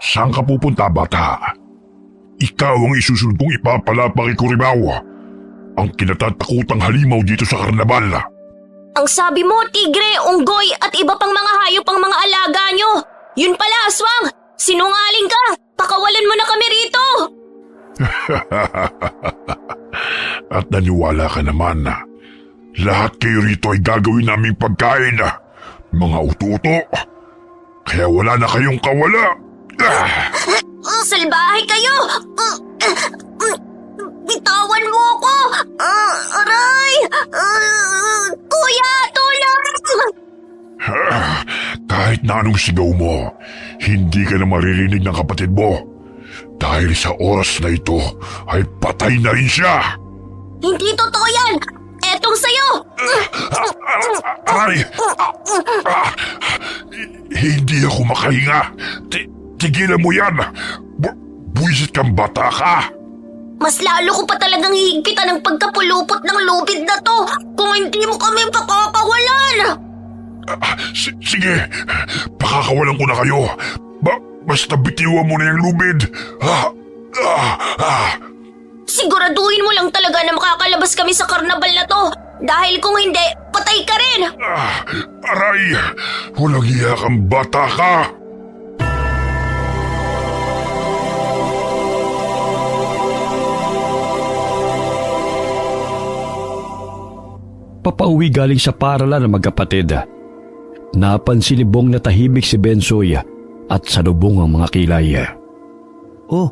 Saan ka pupunta, bata? Ikaw ang isusunod kong ipapala kay Curibaw, ang kinatatakutang halimaw dito sa karnabal. Ang sabi mo, tigre, unggoy at iba pang mga hayop ang mga alaga nyo. Yun pala, aswang! Sinungaling ka! Pakawalan mo na kami rito! At naniwala ka naman na lahat kayo rito ay gagawin naming pagkain, mga uto-uto. Kaya wala na kayong kawala. Salbahe kayo! Bitawan mo ako! Aray! Kuya, tulong! Kahit na anong sigaw mo, hindi ka na maririnig ng kapatid mo. Dahil sa oras na ito ay patay na rin siya. Hindi totoo yan! Etong sayo! Aray! Hindi ako makahinga. Tigilan mo yan. Buwisit kang bata ka. Mas lalo ko pa talagang hihigpitan ang pagkapulupot ng lubid na to kung hindi mo kami pakakawalan! Sige, pakakawalan ko na kayo. Basta bitiwan mo na yung lubid. Siguraduhin mo lang talaga na makakalabas kami sa karnabal na to. Dahil kung hindi, patay ka rin! Aray! Walang iya kang bata ka! Papauwi galing sa paaralan ng magkapatid. Napansin ni Bong na tahimik si Bensoy at salubong ang mga kilay. Oh,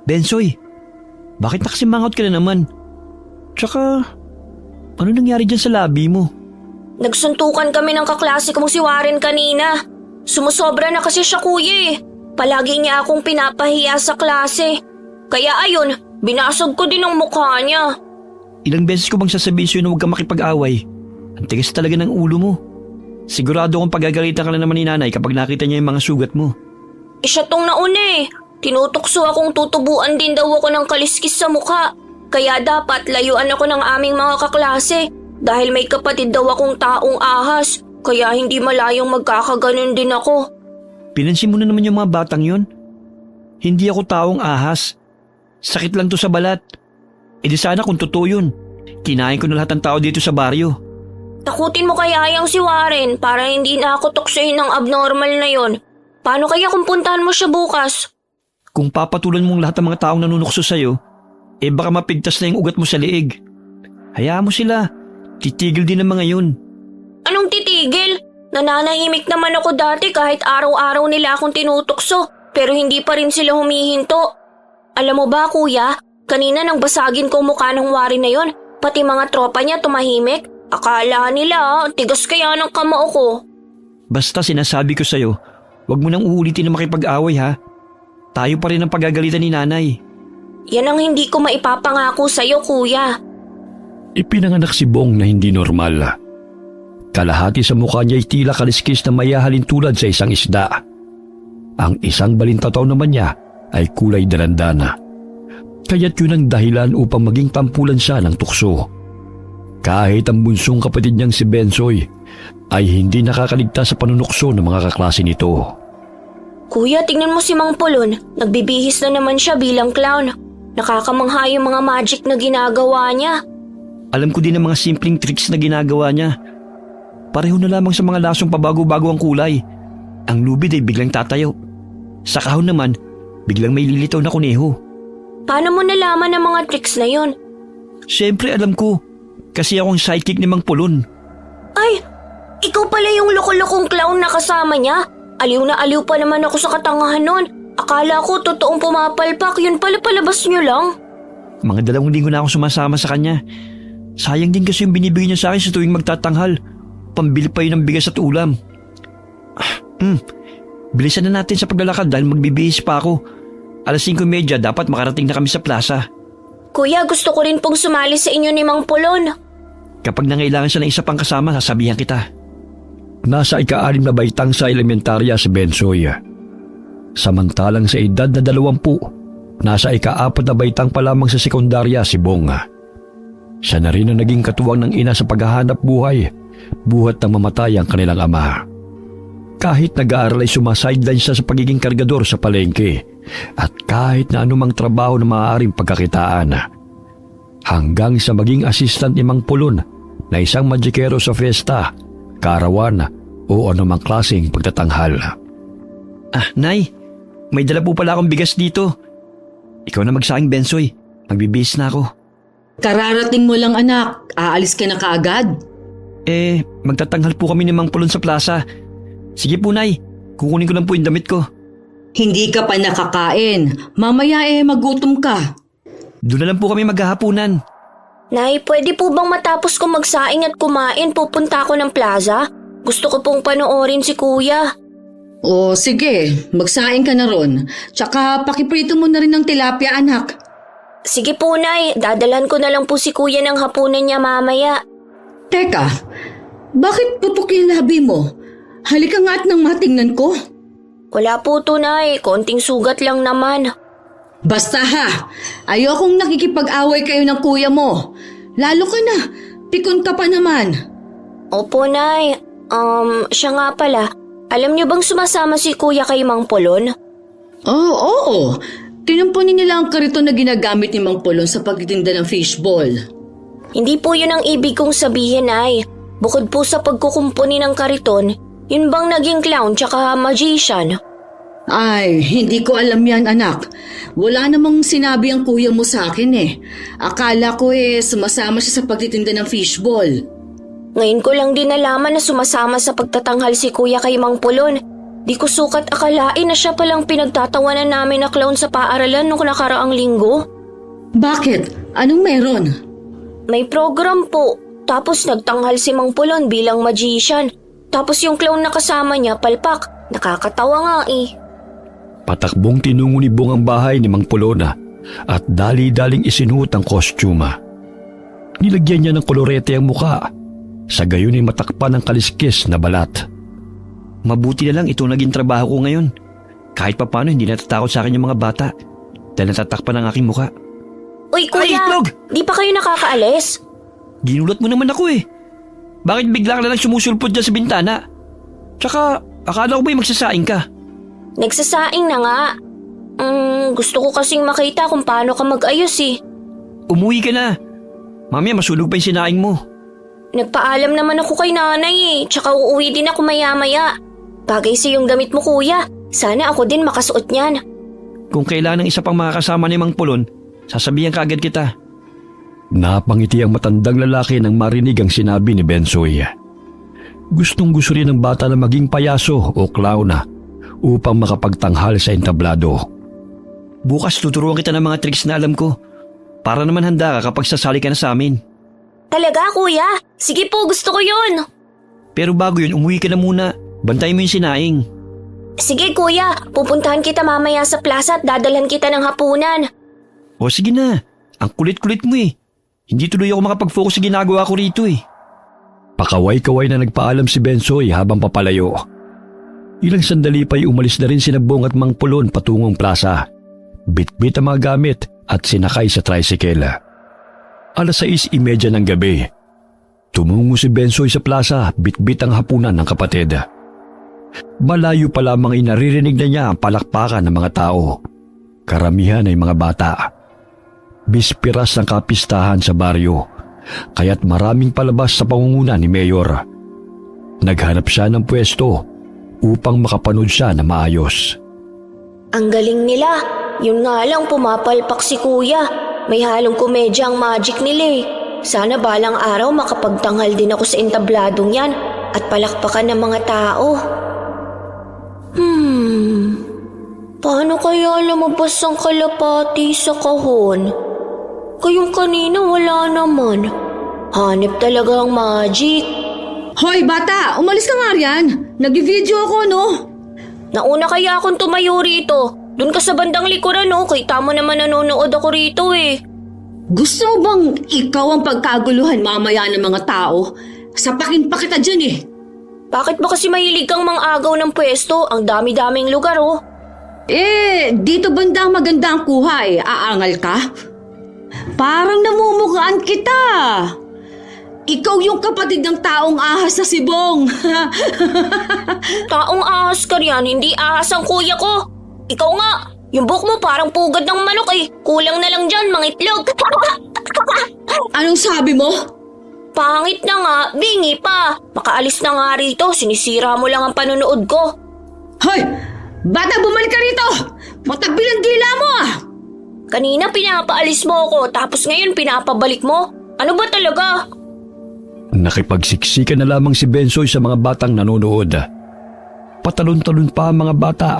Bensoy, bakit nakasimangot ka na naman? Tsaka, ano nangyari dyan sa labi mo? Nagsuntukan kami ng kaklase kong si Warren kanina. Sumusobra na kasi siya, kuya eh. Palagi niya akong pinapahiya sa klase. Kaya ayun, binasag ko din ang mukha niya. Ilang beses ko bang sasabihin sa'yo na huwag ka makipag-away? Ang tigas talaga ng ulo mo. Sigurado akong pagagalitan ka na naman ni nanay kapag nakita niya yung mga sugat mo. Siya tong nauna eh. Tinutokso akong tutubuan din daw ako ng kaliskis sa mukha. Kaya dapat layuan ako ng aming mga kaklase. Dahil may kapatid daw akong taong ahas. Kaya hindi malayong magkakaganon din ako. Pinansin mo na naman yung mga batang yun? Hindi ako taong ahas. Sakit lang to sa balat. E di sana kung totoo yun, kinain ko na lahat ng tao dito sa baryo. Takutin mo kaya yung si Warren para hindi na ako tuksohin ng abnormal na yon. Paano kaya kung puntahan mo siya bukas? Kung papatulan mong lahat ng mga taong nanunukso sa'yo, baka mapigtas na yung ugat mo sa liig. Hayaan mo sila, titigil din ang mga yun. Anong titigil? Nananahimik naman ako dati kahit araw-araw nila akong tinutukso pero hindi pa rin sila humihinto. Alam mo ba kuya? Kanina nang basagin ko mukha ng Warren na yon, pati mga tropa niya tumahimik. Akala nila, tigas kaya ng kamao ko. Basta sinasabi ko sa'yo, wag mo nang uulitin na makipag-away ha. Tayo pa rin ang pagagalitan ni nanay. Yan ang hindi ko maipapangako sa'yo kuya. Ipinanganak si Bong na hindi normal. Kalahati sa mukha niya ay tila kaliskis na mayahalin tulad sa isang isda. Ang isang balintataw naman niya ay kulay dalandana. Kaya't yun ang dahilan upang maging tampulan siya ng tukso. Kahit ang bunsong kapatid niyang si Bensoy ay hindi nakakaligtas sa panunukso ng mga kaklase nito. Kuya, tingnan mo si Mang Pulon. Nagbibihis na naman siya bilang clown. Nakakamangha yung mga magic na ginagawa niya. Alam ko din ang mga simpleng tricks na ginagawa niya. Pareho na lamang sa mga lasong pabago-bago ang kulay. Ang lubid ay biglang tatayo. Sa kahon naman, biglang may lilitaw na kuneho. Paano mo nalaman ang mga tricks na yon? Siyempre alam ko, kasi akong sidekick ni Mang Pulon. Ay, ikaw pala yung loko-lokong clown na kasama niya? Aliw na aliw pa naman ako sa katangahan nun. Akala ko totoong pumapalpak, yun pala palabas niyo lang. Mga 2 linggo na akong sumasama sa kanya. Sayang din kasi yung binibigay niya sa akin sa tuwing magtatanghal. Pambili pa yun ng bigas at ulam. Bilisan na natin sa paglalakad dahil magbibihis pa ako. 5:30 dapat makarating na kami sa plaza. Kuya, gusto ko rin pong sumali sa inyo ni Mang Pulon. Kapag nangailangan siya ng isa pang kasama, sasabihan kita. Nasa ika-6 na baitang sa elementarya si Bensoy. Samantalang sa edad na 20, nasa ika-4 na baitang pa lamang sa sekundarya si Bong. Siya na rin ang naging katuwang ng ina sa paghahanap buhay, buhat ng mamatay ang kanilang ama. Kahit nag-aaral ay sumasideline siya sa pagiging kargador sa palengke at kahit na anumang trabaho na maaaring pagkakitaan. Hanggang sa maging assistant ni Mang Pulon na isang magikero sa fiesta, karawan o anumang klaseng pagtatanghal. Nay, may dala po pala akong bigas dito. Ikaw na magsaing, Bensoy. Magbibihis na ako. Kararating mo lang anak, aalis ka na kaagad. Magtatanghal po kami ni Mang Pulon sa plaza. Sige po, Nay. Kukunin ko lang po yung damit ko. Hindi ka pa nakakain. Mamaya magutom ka. Doon na lang po kami maghahapunan. Nay, pwede po bang matapos ko magsaing at kumain, pupunta ako ng plaza? Gusto ko pong panoorin si Kuya. O sige, magsaing ka na ron. Tsaka pakiprito mo na rin ng tilapia anak. Sige po, Nay. Dadalan ko na lang po si Kuya ng hapunan niya mamaya. Teka, bakit pupok yung labi mo? Halika nga at nang matingnan ko. Wala po to, Nay. Konting sugat lang naman. Basta ha, ayokong nakikipag-away kayo ng kuya mo. Lalo ka na, pikon ka pa naman. Opo, Nay. Siya nga pala. Alam niyo bang sumasama si Kuya kay Mang Pulon? Oo. Tinumpunin nila ang kariton na ginagamit ni Mang Pulon sa pagtitinda ng fishball. Hindi po yun ang ibig kong sabihin, Nay. Bukod po sa pagkukumpuni ng kariton, yun bang naging clown tsaka magician? Ay, hindi ko alam yan anak. Wala namang sinabi ang kuya mo sa akin Akala ko sumasama siya sa pagtitinda ng fishball. Ngayon ko lang din nalaman na sumasama sa pagtatanghal si Kuya kay Mang Pulon. Di ko sukat akalain na siya palang pinagtatawanan namin na clown sa paaralan nung nakaraang linggo. Bakit? Anong meron? May program po. Tapos nagtanghal si Mang Pulon bilang magician. Tapos yung clown na kasama niya, palpak. Nakakatawa nga Patakbong tinungo ni Bong ang bahay ni Mang Pulon at dali-daling isinuot ang kostyuma. Nilagyan niya ng kolorete ang muka. Sa gayon ay matakpan ang kaliskis na balat. Mabuti na lang itong naging trabaho ko ngayon. Kahit papano hindi natatakot sa akin yung mga bata dahil natatakpan ang aking muka. Uy, Kuya! Ay, itlog! Di pa kayo nakakaalis? Ginulat mo naman ako Bakit bigla ka na lang sumusulpot dyan sa bintana? Tsaka, akala ko ba'y magsasaing ka? Nagsasaing na nga. Gusto ko kasing makita kung paano ka mag-ayos Umuwi ka na. Mamaya masunog pa yung sinaing mo. Nagpaalam naman ako kay nanay tsaka uuwi din ako maya-maya. Bagay sa yung damit mo, Kuya. Sana ako din makasuot niyan. Kung kailangan ng isa pang makakasama ni Mang Pulon, sasabihan ka agad kita. Napangiti ang matandang lalaki nang marinig ang sinabi ni Bensoy. Gustong gusto rin ng bata na maging payaso o clown upang makapagtanghal sa entablado. Bukas tuturuan kita ng mga tricks na alam ko para naman handa ka kapag sasali ka na sa amin. Talaga, Kuya? Sige po, gusto ko yun. Pero bago yun, umuwi ka na muna. Bantayan mo yung sinaing. Sige, Kuya. Pupuntahan kita mamaya sa plaza at dadalhan kita ng hapunan. O sige na. Ang kulit-kulit mo Hindi tuloy ako makapag-focus sa ginagawa ko rito Pakaway-kaway na nagpaalam si Bensoy habang papalayo. Ilang sandali pa'y umalis na rin sina Bong at Mang Pulon patungong plaza. Bitbit ang mga gamit at sinakay sa tricycle. 6:30 ng gabi. Tumungo si Bensoy sa plaza, bitbit ang hapunan ng kapatid. Malayo pa lamang ay naririnig na niya ang palakpakan ng mga tao. Karamihan ay mga bata. Bispiras ng kapistahan sa baryo, kaya't maraming palabas sa pangunguna ni Mayor. Naghanap siya ng pwesto upang makapanood siya na maayos. Ang galing nila. Yun nga lang pumapalpak si Kuya. May halong komedya ang magic nila Sana balang araw makapagtanghal din ako sa entabladong yan at palakpakan ng mga tao. Paano kaya lumabas ang kalapati sa kahon? Kayong kanina wala naman. Hanip talaga ang magic. Hoy bata, umalis ka nga riyan. Nag-video ako Nauna kaya akong tumayo rito. Doon ka sa bandang likuran Kita mo naman nanonood ako rito Gusto mo bang ikaw ang pagkaguluhan mamaya ng mga tao? Sapakin pa kita dyan Bakit ba kasi mahilig kang mang-agaw ng pwesto? Ang dami-daming lugar dito banda maganda ang kuha Aangal ka? Parang namumukhaan kita. ikaw yung kapatid ng taong ahas sa si Bong. Taong ahas ka riyan, hindi ahas ang kuya ko. Ikaw nga, yung buhok mo parang pugad ng manok eh. Kulang na lang dyan, mga itlog. Anong sabi mo? Pangit na nga, bingi pa. Makaalis na nga rito, sinisira mo lang ang panonood ko. Hoy! Bata, bumalik ka rito! Matagbilang dila mo ah! Kanina pinapaalis mo ako, tapos ngayon pinapabalik mo? Ano ba talaga? Nakipagsiksikan na lamang si Bensoy sa mga batang nanonood. Patalon-talon pa ang mga bata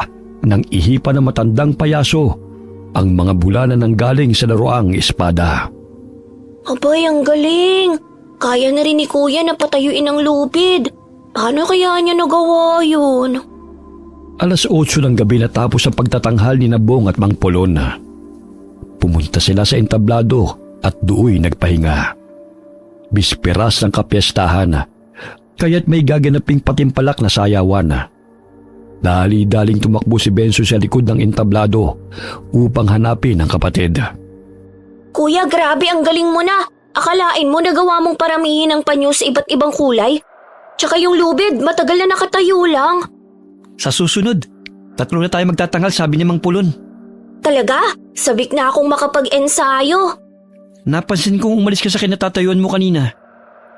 nang ihipa ng matandang payaso ang mga bulanan ng galing sa laruang espada. Abay, ang galing. Kaya na rin ni kuya na patayuin ang lubid. Paano kaya niya nagawa yun? Alas 8 ng gabi natapos ang pagtatanghal ni Bong at Mang Polon. Pumunta sila sa entablado at do'y nagpahinga. Bisperas ng kapiestahan, kaya't may gaganaping patimpalak na sayawan. Dali-daling tumakbo si Benso sa likod ng entablado upang hanapin ang kapatid. Kuya, grabe, ang galing mo na. Akalain mo nagawa mong paramihin ang panyo sa iba't ibang kulay? Tsaka yung lubid, matagal na nakatayo lang. Sa susunod, 3 na tayo magtatanghal, sabi ni Mang Pulon. Talaga? Sabik na akong makapag-ensayo. Napansin kong umalis ka sa kinatatayuan mo kanina.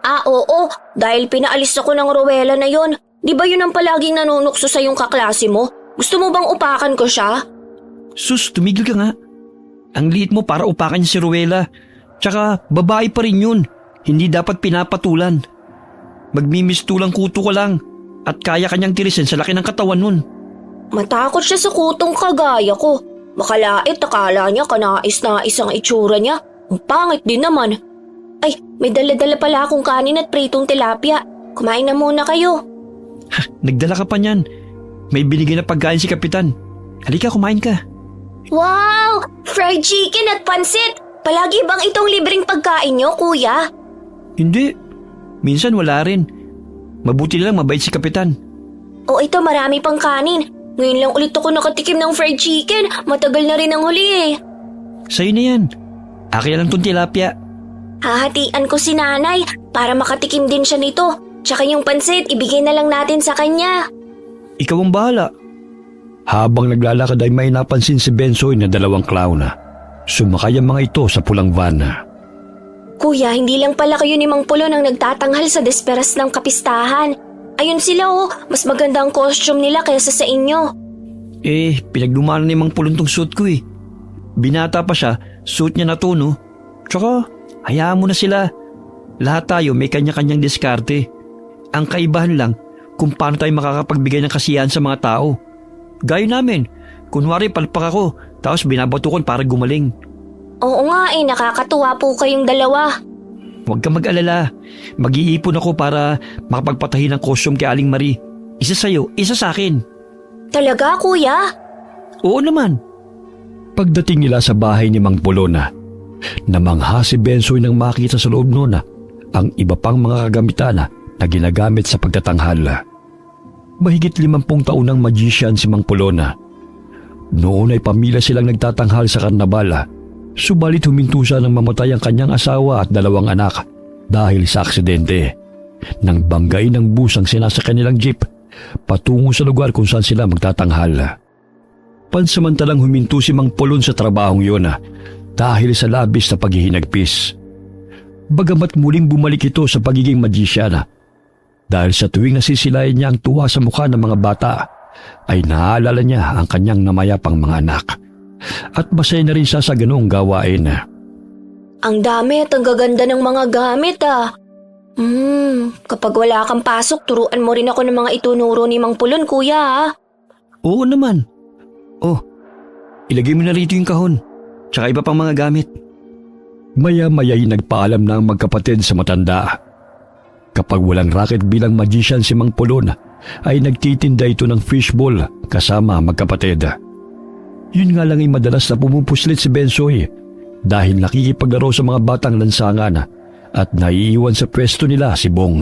Ah, oo. Dahil pinaalis ako ng Rowela na yon. Di ba yun ang palaging nanunukso sa yung kaklase mo? Gusto mo bang upakan ko siya? Sus, tumigil ka nga. Ang liit mo para upakan niya si Rowela. Tsaka babae pa rin yun. Hindi dapat pinapatulan. Magmimistulang kuto ka lang. At kaya kanyang tirisin sa laki ng katawan nun. Matakot siya sa kutong kagaya ko. Makalait, akala niya kanais-nais ang itsura niya. Ang pangit din naman. Ay, may dala-dala pala akong kanin at pritong tilapia. Kumain na muna kayo. Nagdala ka pa niyan. May binigay na pagkain si Kapitan. Halika, kumain ka. Wow! Fried chicken at pansit! Palagi bang itong libreng pagkain niyo, kuya? Hindi. Minsan wala rin. Mabuti lang mabait si Kapitan. O ito, marami pang kanin. Ngayon lang ulit ako nakatikim ng fried chicken. Matagal na rin ang huli eh. Sa'yo na yan. Akin na lang tong tilapia. Hahatian ko si nanay para makatikim din siya nito. Tsaka yung pansit, ibigay na lang natin sa kanya. Ikaw ang bahala. Habang naglalakad ay may napansin si Bensoy na 2 clown. Sumakay ang mga ito sa pulang van. Kuya, hindi lang pala kayo ni Mang Pulon ang nagtatanghal sa desperas ng kapistahan. Ayun sila oh, mas maganda ang costume nila kaysa sa inyo. Pinaglumaan ni Mang Pulon tong suit ko eh. Binata pa siya, suit niya na to no. Tsaka, hayaan mo na sila. Lahat tayo may kanya-kanyang diskarte. Ang kaibahan lang kung paano tayo makakapagbigay ng kasiyahan sa mga tao. Gaya namin, kunwari palpak ako, tapos binabatukon para gumaling. Oo nga nakakatuwa po kayong dalawa. Huwag ka mag-alala. Mag-iipon ako para makapagpatahi ng costume kay Aling Marie. Isa sa'yo, isa sa akin. Talaga, kuya? Oo naman. Pagdating nila sa bahay ni Mang Polona, namangha si Bensoy nang makita sa loob noon ang iba pang mga kagamitan na ginagamit sa pagtatanghal. Mahigit 50 taon ng magician si Mang Polona. Noon ay pamilya silang nagtatanghal sa karnabal. Subalit huminto siya nang mamatay ang kanyang asawa at 2 anak dahil sa aksidente. Nang banggay ng bus ang sinasakyan nilang jeep patungo sa lugar kung saan sila magtatanghal. Pansamantalang huminto si Mang Polon sa trabahong yun dahil sa labis na paghihinagpis. Bagamat muling bumalik ito sa pagiging magician, dahil sa tuwing nasisilayan niya ang tuwa sa mukha ng mga bata, ay naaalala niya ang kanyang namayapang mga anak. At masaya na rin siya sa ganoong gawain. Ang dami at ang gaganda ng mga gamit Kapag wala kang pasok, turuan mo rin ako ng mga itunuro ni Mang Pulon, kuya Oo naman. Ilagay mo na rito yung kahon. Tsaka iba pang mga gamit. Maya-maya'y nagpaalam na ang magkapatid sa matanda. Kapag walang racket bilang magician si Mang Polon, ay nagtitinda ito ng fishball kasama magkapatid. Yun nga lang ay madalas na pumupuslit si Bensoy dahil nakikipaglaro sa mga batang lansangan at naiiwan sa pwesto nila si Bong.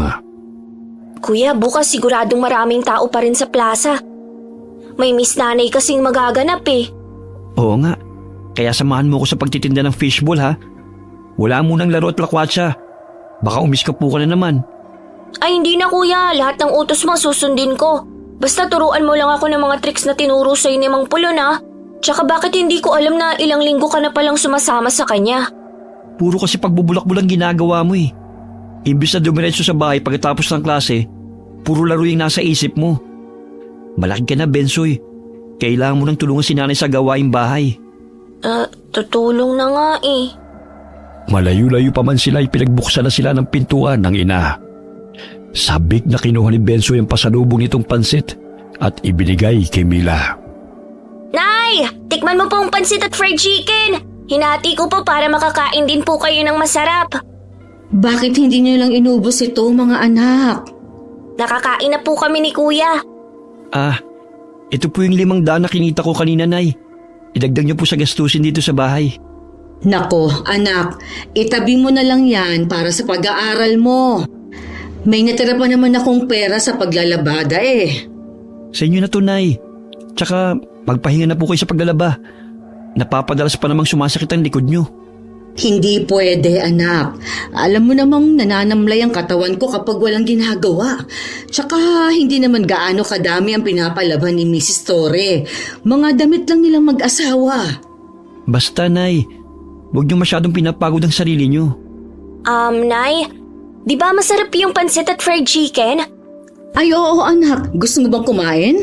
Kuya, bukas siguradong maraming tao pa rin sa plaza. May Miss Nanay kasing magaganap eh. Oo nga. Kaya samahan mo ko sa pagtitinda ng fishball ha. Wala munang laro at lakwatsa. Baka umiskapo ka na naman. Ay hindi na kuya, lahat ng utos mo susundin ko. Basta turuan mo lang ako ng mga tricks na tinuro sa'yo ni Mang Pulon ha. Tsaka bakit hindi ko alam na ilang linggo ka na palang sumasama sa kanya? Puro kasi pagbubulak-bulang ginagawa mo eh. Imbis na dumiretso sa bahay pagkatapos ng klase, puro laro yung nasa isip mo. Malaki ka na, Bensoy. Kailangan mo nang tulungan si nanay sa gawaing bahay. Tutulong na nga eh. Malayo-layo pa man sila ay pinagbuksan na sila ng pintuan ng ina. Sabik na kinuha ni Bensoy ang pasalubong nitong pansit at ibinigay kay Mila. Nay! Tikman mo po ang pansit at fried chicken! Hinati ko po para makakain din po kayo ng masarap. Bakit hindi niyo lang inubos ito, mga anak? Nakakain na po kami ni kuya. Ito po yung 500 na kinita ko kanina, Nay. Idagdag niyo po sa gastusin dito sa bahay. Nako, anak, itabi mo na lang yan para sa pag-aaral mo. May natira pa naman akong pera sa paglalabada eh. Sa inyo na to, Nay. Tsaka magpahinga na po kayo sa paglalaba. Napapadalas pa namang sumasakit ang likod niyo. Hindi pwede, anak. Alam mo namang nananamlay ang katawan ko kapag walang ginagawa. Tsaka hindi naman gaano kadami ang pinapalaban ni Mrs. Torre. Mga damit lang nilang mag-asawa. Basta, Nay. Huwag niyo masyadong pinapagod ang sarili niyo. Nay, di ba masarap yung pansit at fried chicken? Ay, oo, anak. Gusto mo bang kumain?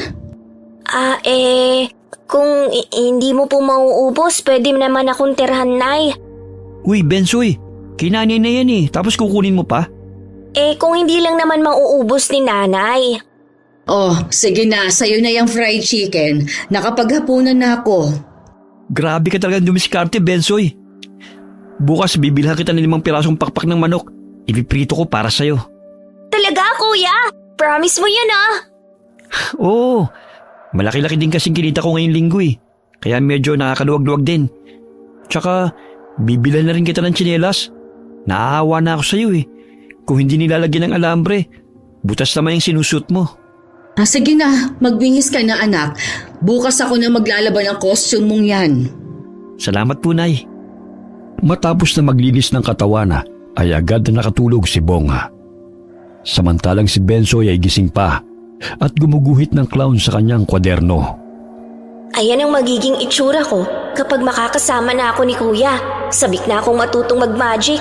Kung hindi mo po mauubos, pwede naman akong tirhan, Nay. Uy, Bensoy. Kinanay na yan eh. Tapos kukunin mo pa? Kung hindi lang naman mauubos ni nanay. Oh, sige na. Sa'yo na yung fried chicken. Nakapaghapunan na ako. Grabe ka talagang dumiskarte, Bensoy. Bukas bibilhan kita ng 5 pirasong pakpak ng manok. Ipiprito ko para sa'yo. Talaga, kuya? Promise mo yan Oo. Malaki-laki din kasing kinita ko ngayong linggo eh. Kaya medyo nakakaluwag-luwag din. Tsaka, bibilhan na rin kita ng tsinelas. Naaawa na ako sa'yo eh. Kung hindi nilalagyan ng alambre, butas naman yung sinusut mo. Sige na, magbihis ka na, anak. Bukas ako na maglalaban ng costume mong yan. Salamat po, Nay. Matapos na maglinis ng katawan ay agad na nakatulog si Bonga. Samantalang si Bensoy ay gising pa at gumuguhit ng clown sa kanyang kwaderno. Ayan ang magiging itsura ko kapag makakasama na ako ni kuya. Sabik na akong matutong mag-magic.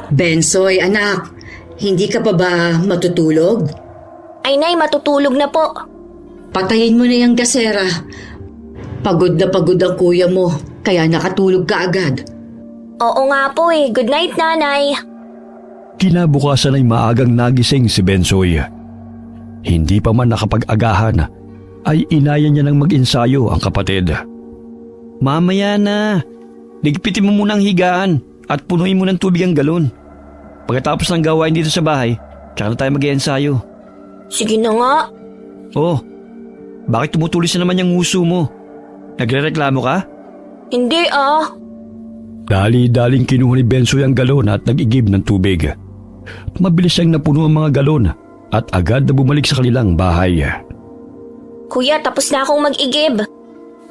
Bensoy, anak, hindi ka pa ba matutulog? Ay nay, matutulog na po. Patayin mo na yung gasera. Pagod na pagod ang kuya mo, kaya nakatulog ka agad. Oo nga po eh. Good night, nanay. Kinabukasan ay maagang nagising si Bensoy. Hindi pa man nakapag-agahan ay inaya niya ng mag-ensayo ang kapatid. Mamaya na. Ligpitin mo muna ang higaan at punuin mo ng tubig ang galon. Pagkatapos ng gawain dito sa bahay, tsaka na tayo mag-iensayo. Sige na nga. Oh, bakit tumutulis na naman yung nguso mo? Nagre-reklamo ka? Hindi Dali-daling kinuha ni Bensoy ang galon at nag-igib ng tubig. Mabilis siyang napuno ang mga galon at agad na bumalik sa kanilang bahay. Kuya, tapos na akong mag-igib.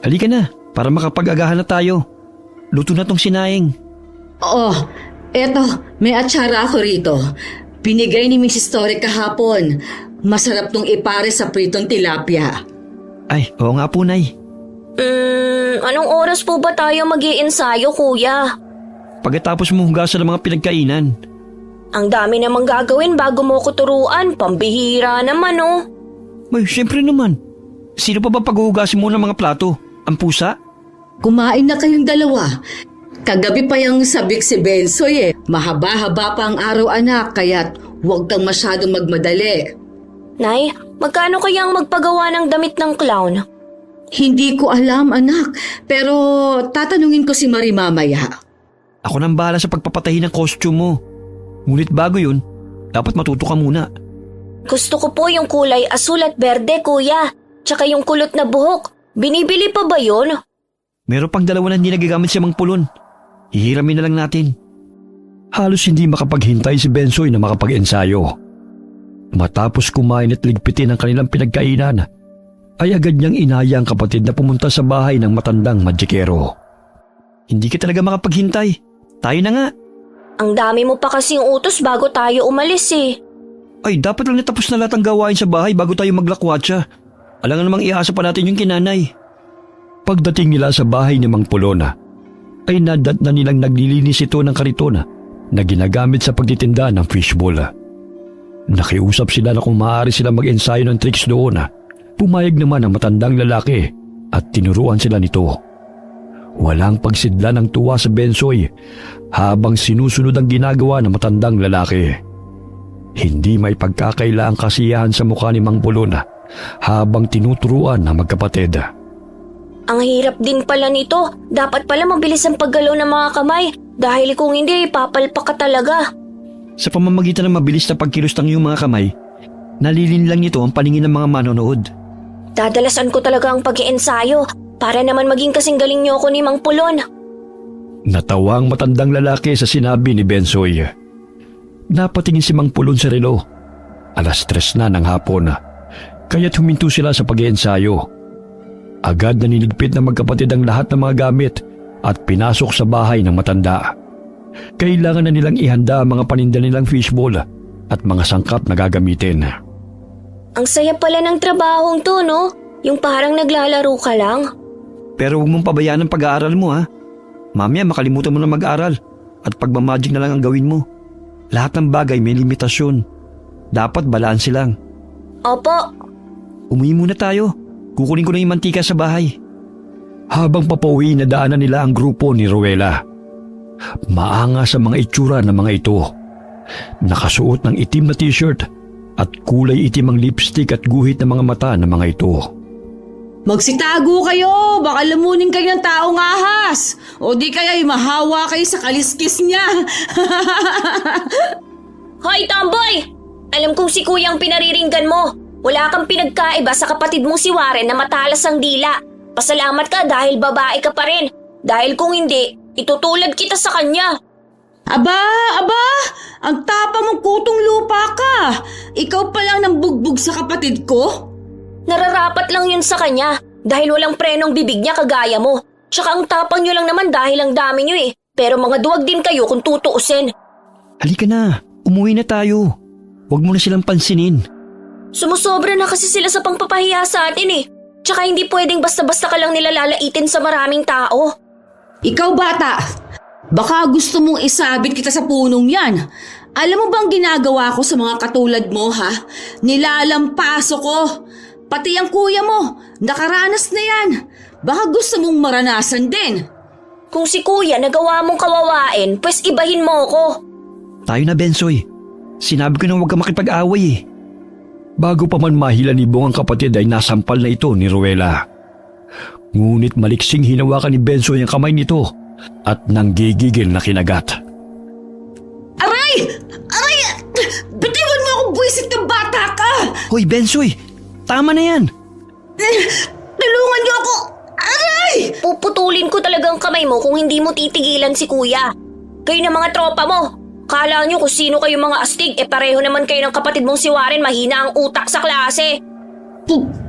Halika na, para makapag-agahan na tayo. Luto na tong sinaing. Oh, eto, may atsara ako rito. Pinigay ni Mrs. Torre kahapon. Masarap tong ipare sa pritong tilapia. Ay, oo nga po, Nay. Anong oras po ba tayo mag-iensayo, kuya? Pagkatapos mo hugasan ng mga pinagkainan. Ang dami namang gagawin bago mo ko turuan. Pambihira naman, Ay, syempre naman. Sino pa ba paghuhugasin mo ng mga plato? Ang pusa? Kumain na kayong dalawa. Kagabi pa yung sabik si Bensoy eh. Mahaba-haba pa ang araw, anak, kaya't huwag kang masyadong magmadali. Nay, magkano kaya ang magpagawa ng damit ng clown? Hindi ko alam, anak, pero tatanungin ko si Marie mamaya. Ako nang bahala sa pagpapatahi ng costume mo. Ngunit bago yun, dapat matuto ka muna. Gusto ko po yung kulay asul at berde, kuya. Tsaka yung kulot na buhok. Binibili pa ba yun? Meron pang 2 na hindi nagagamit si Mang Pulon. Hihiramin na lang natin. Halos hindi makapaghintay si Bensoy na makapag-ensayo. Matapos kumain at ligpitin ang kanilang pinagkainan, ay agad niyang inaya ang kapatid na pumunta sa bahay ng matandang magikero. Hindi ka talaga makapaghintay. Tayo na nga. Ang dami mo pa kasing utos bago tayo umalis eh. Ay, dapat lang natapos na lahat ang gawain sa bahay bago tayo maglakwatsa. Alangan namang iasa pa natin yung kinanay. Pagdating nila sa bahay ni Mang Pulona, ay nadat na nilang naglilinis ito ng kariton na ginagamit sa pagtitinda ng fishbowl. Nakiusap sila na kung maaari sila mag-ensayo ng tricks doon. Pumayag naman ang matandang lalaki at tinuruan sila nito. Walang pagsidla ng tuwa sa Bensoy habang sinusunod ang ginagawa ng matandang lalaki. Hindi may pagkakaila ang kasiyahan sa mukha ni Mang Pulona habang tinuturuan ng magkapatid. Ang hirap din pala nito. Dapat pala mabilis ang paggalaw ng mga kamay dahil kung hindi, papalpak ka talaga. Sa pamamagitan ng mabilis na pagkilos ng iyong mga kamay, nalilinlang nito ang paningin ng mga manonood. Dadalasan ko talaga ang pag-iensayo para naman maging kasing galing niyo ako ni Mang Pulon. Natawa ang matandang lalaki sa sinabi ni Bensoy. Napatingin si Mang Pulon sa relo. 3:00 na ng hapon, kaya't huminto sila sa pag-iensayo. Agad na niligpit ng magkapatid ang lahat ng mga gamit at pinasok sa bahay ng matanda. Kailangan na nilang ihanda ang mga paninda nilang fishbowl at mga sangkap na gagamitin. Ang saya pala ng trabahong to, no? Yung parang naglalaro ka lang. Pero huwag mong pabayaan ang pag-aaral mo, ha? Mamaya makalimutan mo na mag-aaral at pagmamagic na lang ang gawin mo. Lahat ng bagay may limitasyon. Dapat balanse lang. Opo. Umuwi muna tayo. Kukunin ko na yung mantika sa bahay. Habang papauwi, nadaanan nila ang grupo ni Rowela. Maangas ang mga itsura ng mga ito. Nakasuot ng itim na t-shirt at kulay itim ang lipstick at guhit ng mga mata ng mga ito. Magsitago kayo! Baka lamunin kayo ng taong ahas! O di kaya'y mahawa kayo sa kaliskis niya! Hoy, tomboy! Alam kong si kuya ang pinariringgan mo. Wala kang pinagkaiba sa kapatid mong si Warren na matalas ang dila. Pasalamat ka dahil babae ka pa rin. Dahil kung hindi, itutulad kita sa kanya. Aba! Ang tapa mong kutong lupa ka! Ikaw pa lang nang bugbog sa kapatid ko? Nararapat lang yun sa kanya dahil walang prenong bibig niya kagaya mo. Tsaka ang tapang nyo lang naman dahil ang dami nyo eh. Pero mga duwag din kayo kung tutuusin. Halika na, umuwi na tayo. Huwag mo na silang pansinin. Sumusobra na kasi sila sa pangpapahiya sa atin eh. Tsaka hindi pwedeng basta-basta ka lang nila lalaitin sa maraming tao. Ikaw bata, baka gusto mong isabit kita sa punong yan. Alam mo bang ginagawa ko sa mga katulad mo, ha? Nilalampaso ko. Pati ang kuya mo, nakaranas na yan. Baka gusto mong maranasan din. Kung si kuya nagawa mong kawawain, pues ibahin mo ko. Tayo na, Bensoy. Sinabi ko na huwag ka makipag-away eh. Bago pa man mahilanibong ang kapatid ay nasampal na ito ni Rowela. Ngunit maliksing hinawakan ni Bensoy ang kamay nito at nanggigigil na kinagat. Aray! Bitiwan mo akong buwisit ng bata ka! Hoy, Bensoy! Tama na yan! Tulungan niyo ako! Aray! Puputulin ko talagang kamay mo kung hindi mo titigilan si kuya. Kayo na mga tropa mo. Kala nyo kung sino kayo mga astig, pareho naman kayo ng kapatid mong si Warren, mahina ang utak sa klase.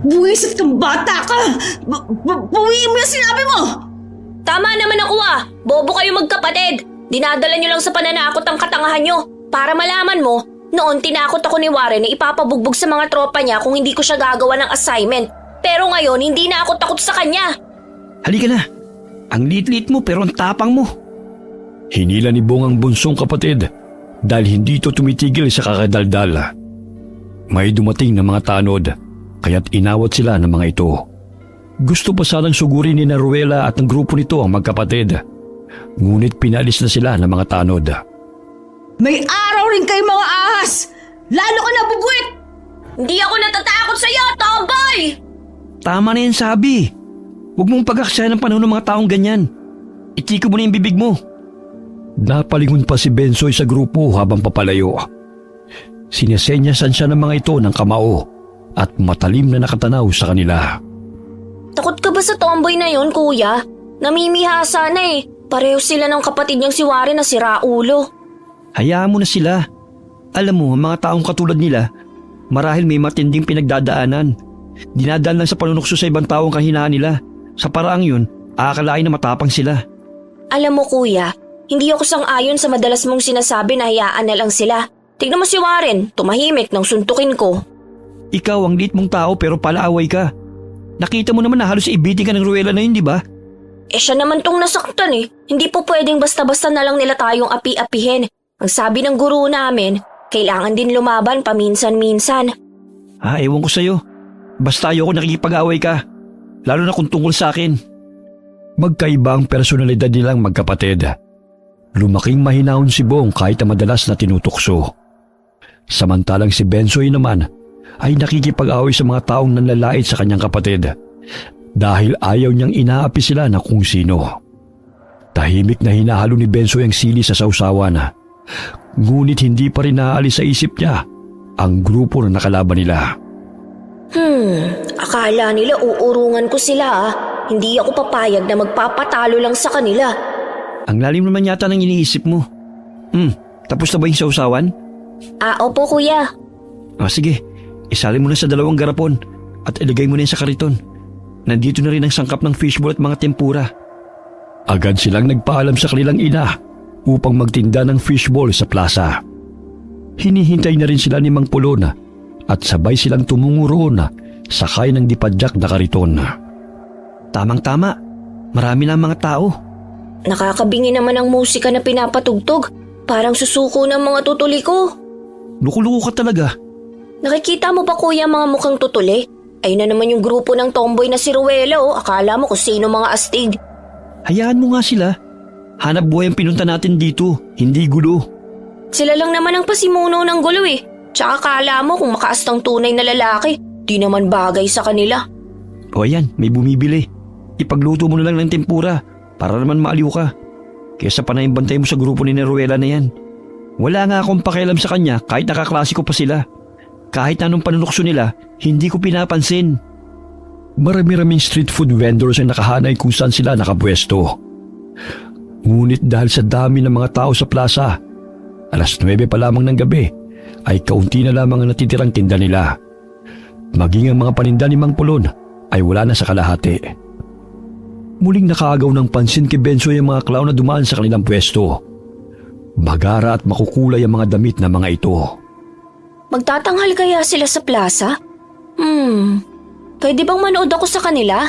Buwisit kang bata ka! Bawiin mo yung sinabi mo! Tama naman ako bobo kayo magkapatid. Dinadala nyo lang sa pananakot ang katangahan nyo. Para malaman mo, noon tinakot ako ni Warren na ipapabugbog sa mga tropa niya kung hindi ko siya gagawa ng assignment. Pero ngayon, hindi na ako takot sa kanya. Halika na! Ang liit-liit mo pero ang tapang mo. Hinila ni Bong ang bunsong kapatid dahil hindi ito tumitigil sa kakadaldal. May dumating na mga tanod kaya't inawat sila ng mga ito. Gusto pa sanang sugurin ni Rowela at ng grupo nito ang magkapatid. Ngunit pinalis na sila ng mga tanod. May araw rin kayo mga ahas! Lalo ka na bubuit! Hindi ako natatakot sa'yo, tomboy! Tama na yan, sabi. Huwag mong pag-aksaya ng panahon ng mga taong ganyan. Itiko mo na yung bibig mo. Napalingon pa si Bensoy sa grupo habang papalayo. Sinesenyasan siya ng mga ito ng kamao at matalim na nakatanaw sa kanila. Takot ka ba sa tomboy na yon, kuya? Namimihasa na eh. Pareho sila ng kapatid niyang si Warren na si Raulo. Hayaan mo na sila. Alam mo, ang mga taong katulad nila, marahil may matinding pinagdadaanan. Dinadaan lang sa panunukso sa ibang taong kahinaan nila. Sa paraang yun, aakalain na matapang sila. Alam mo kuya, Hindi ako sang-ayon sa madalas mong sinasabi na hayaan na lang sila. Tignan mo si Warren, tumahimik nang suntukin ko. Ikaw ang liit mong tao pero palaaway ka. Nakita mo naman na halos ibitin ka ng Ruela na yun, di ba? Siya naman tong nasaktan eh. Hindi po pwedeng basta-basta na lang nila tayong api-apihin. Ang sabi ng guro namin, kailangan din lumaban paminsan-minsan. Ewan ko sa'yo. Basta ayoko nakikipag-away ka. Lalo na kung tungkol sa akin. Magkaiba ang personalidad nilang magkapatid. Lumaking mahinahon si Bong kahit na madalas na tinutukso. Samantalang si Bensoy naman ay nakikipag-away sa mga taong nanlalait sa kanyang kapatid dahil ayaw niyang inaapi sila na kung sino. Tahimik na hinahalo ni Bensoy ang sili sa sausawan. Ngunit hindi pa rin naaalis sa isip niya ang grupo na nakalaban nila. Akala nila uurungan ko sila ah. Hindi ako papayag na magpapatalo lang sa kanila. Ang lalim naman yata ng iniisip mo. Tapos na ba yung sausawan? Opo kuya. Sige, isalin mo na sa 2 garapon at ilagay mo na yan sa kariton. Nandito na rin ang sangkap ng fishball at mga tempura. Agad silang nagpaalam sa kanilang ina upang magtinda ng fishball sa plaza. Hinihintay na rin sila ni Mang Pulon at sabay silang tumungo roon sakay ng dipadyak na kariton. Tamang-tama, marami na ang mga tao. Nakakabingi naman ang musika na pinapatugtog. Parang susuko ng mga tutuli ko. Luko-luko ka talaga. Nakikita mo ba kuya mga mukhang tutuli? Ayun na naman yung grupo ng tomboy na si Ruela oh. Akala mo kung sino mga astig. Hayaan mo nga sila. Hanap buhay ang pinunta natin dito, hindi gulo. Sila lang naman ang pasimuno ng gulo eh. Tsaka akala mo kung makaastang tunay na lalaki, di naman bagay sa kanila. O ayan, may bumibili. Ipagluto mo na lang ng tempura para naman maaliw ka. Kesa pa na yung bantay mo sa grupo ni Ruela na yan. Wala nga akong pakialam sa kanya kahit nakaklasiko pa sila. Kahit anong panunukso nila, hindi ko pinapansin. Marami-raming street food vendors ang nakahanay kung saan sila nakapwesto. Ngunit dahil sa dami ng mga tao sa plaza, 9:00 pa lamang ng gabi ay kaunti na lamang ang natitirang tinda nila. Maging ang mga paninda ni Mang Pulon ay wala na sa kalahati. Muling nakaagaw ng pansin kay Bensoy ang mga clown na dumaan sa kanilang pwesto. Magara at makukulay ang mga damit na mga ito. Magtatanghal kaya sila sa plaza? Pwede bang manood ako sa kanila?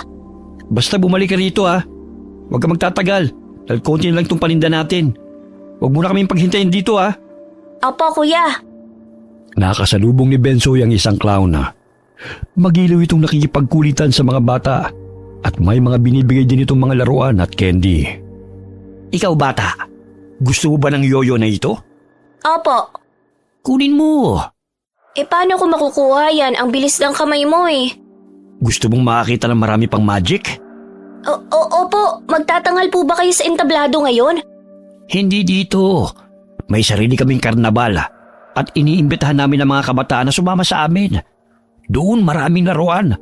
Basta bumalik ka rito Huwag ka magtatagal dahil konti na lang itong paninda natin. Huwag mo na kaming paghintayin dito Opo kuya. Nakasalubong ni Bensoy ang isang clown. Magiliw itong nakikipagkulitan sa mga bata at may mga binibigay din itong mga laruan at candy. Ikaw bata, gusto mo ba ng yoyo na ito? Opo. Kunin mo. Paano ko makukuha yan? Ang bilis ng kamay mo eh. Gusto mong makakita ng marami pang magic? Opo, magtatanghal po ba kayo sa entablado ngayon? Hindi dito. May sarili kaming karnabal at iniimbitahan namin ang mga kabataan na sumama sa amin. Doon maraming laruan,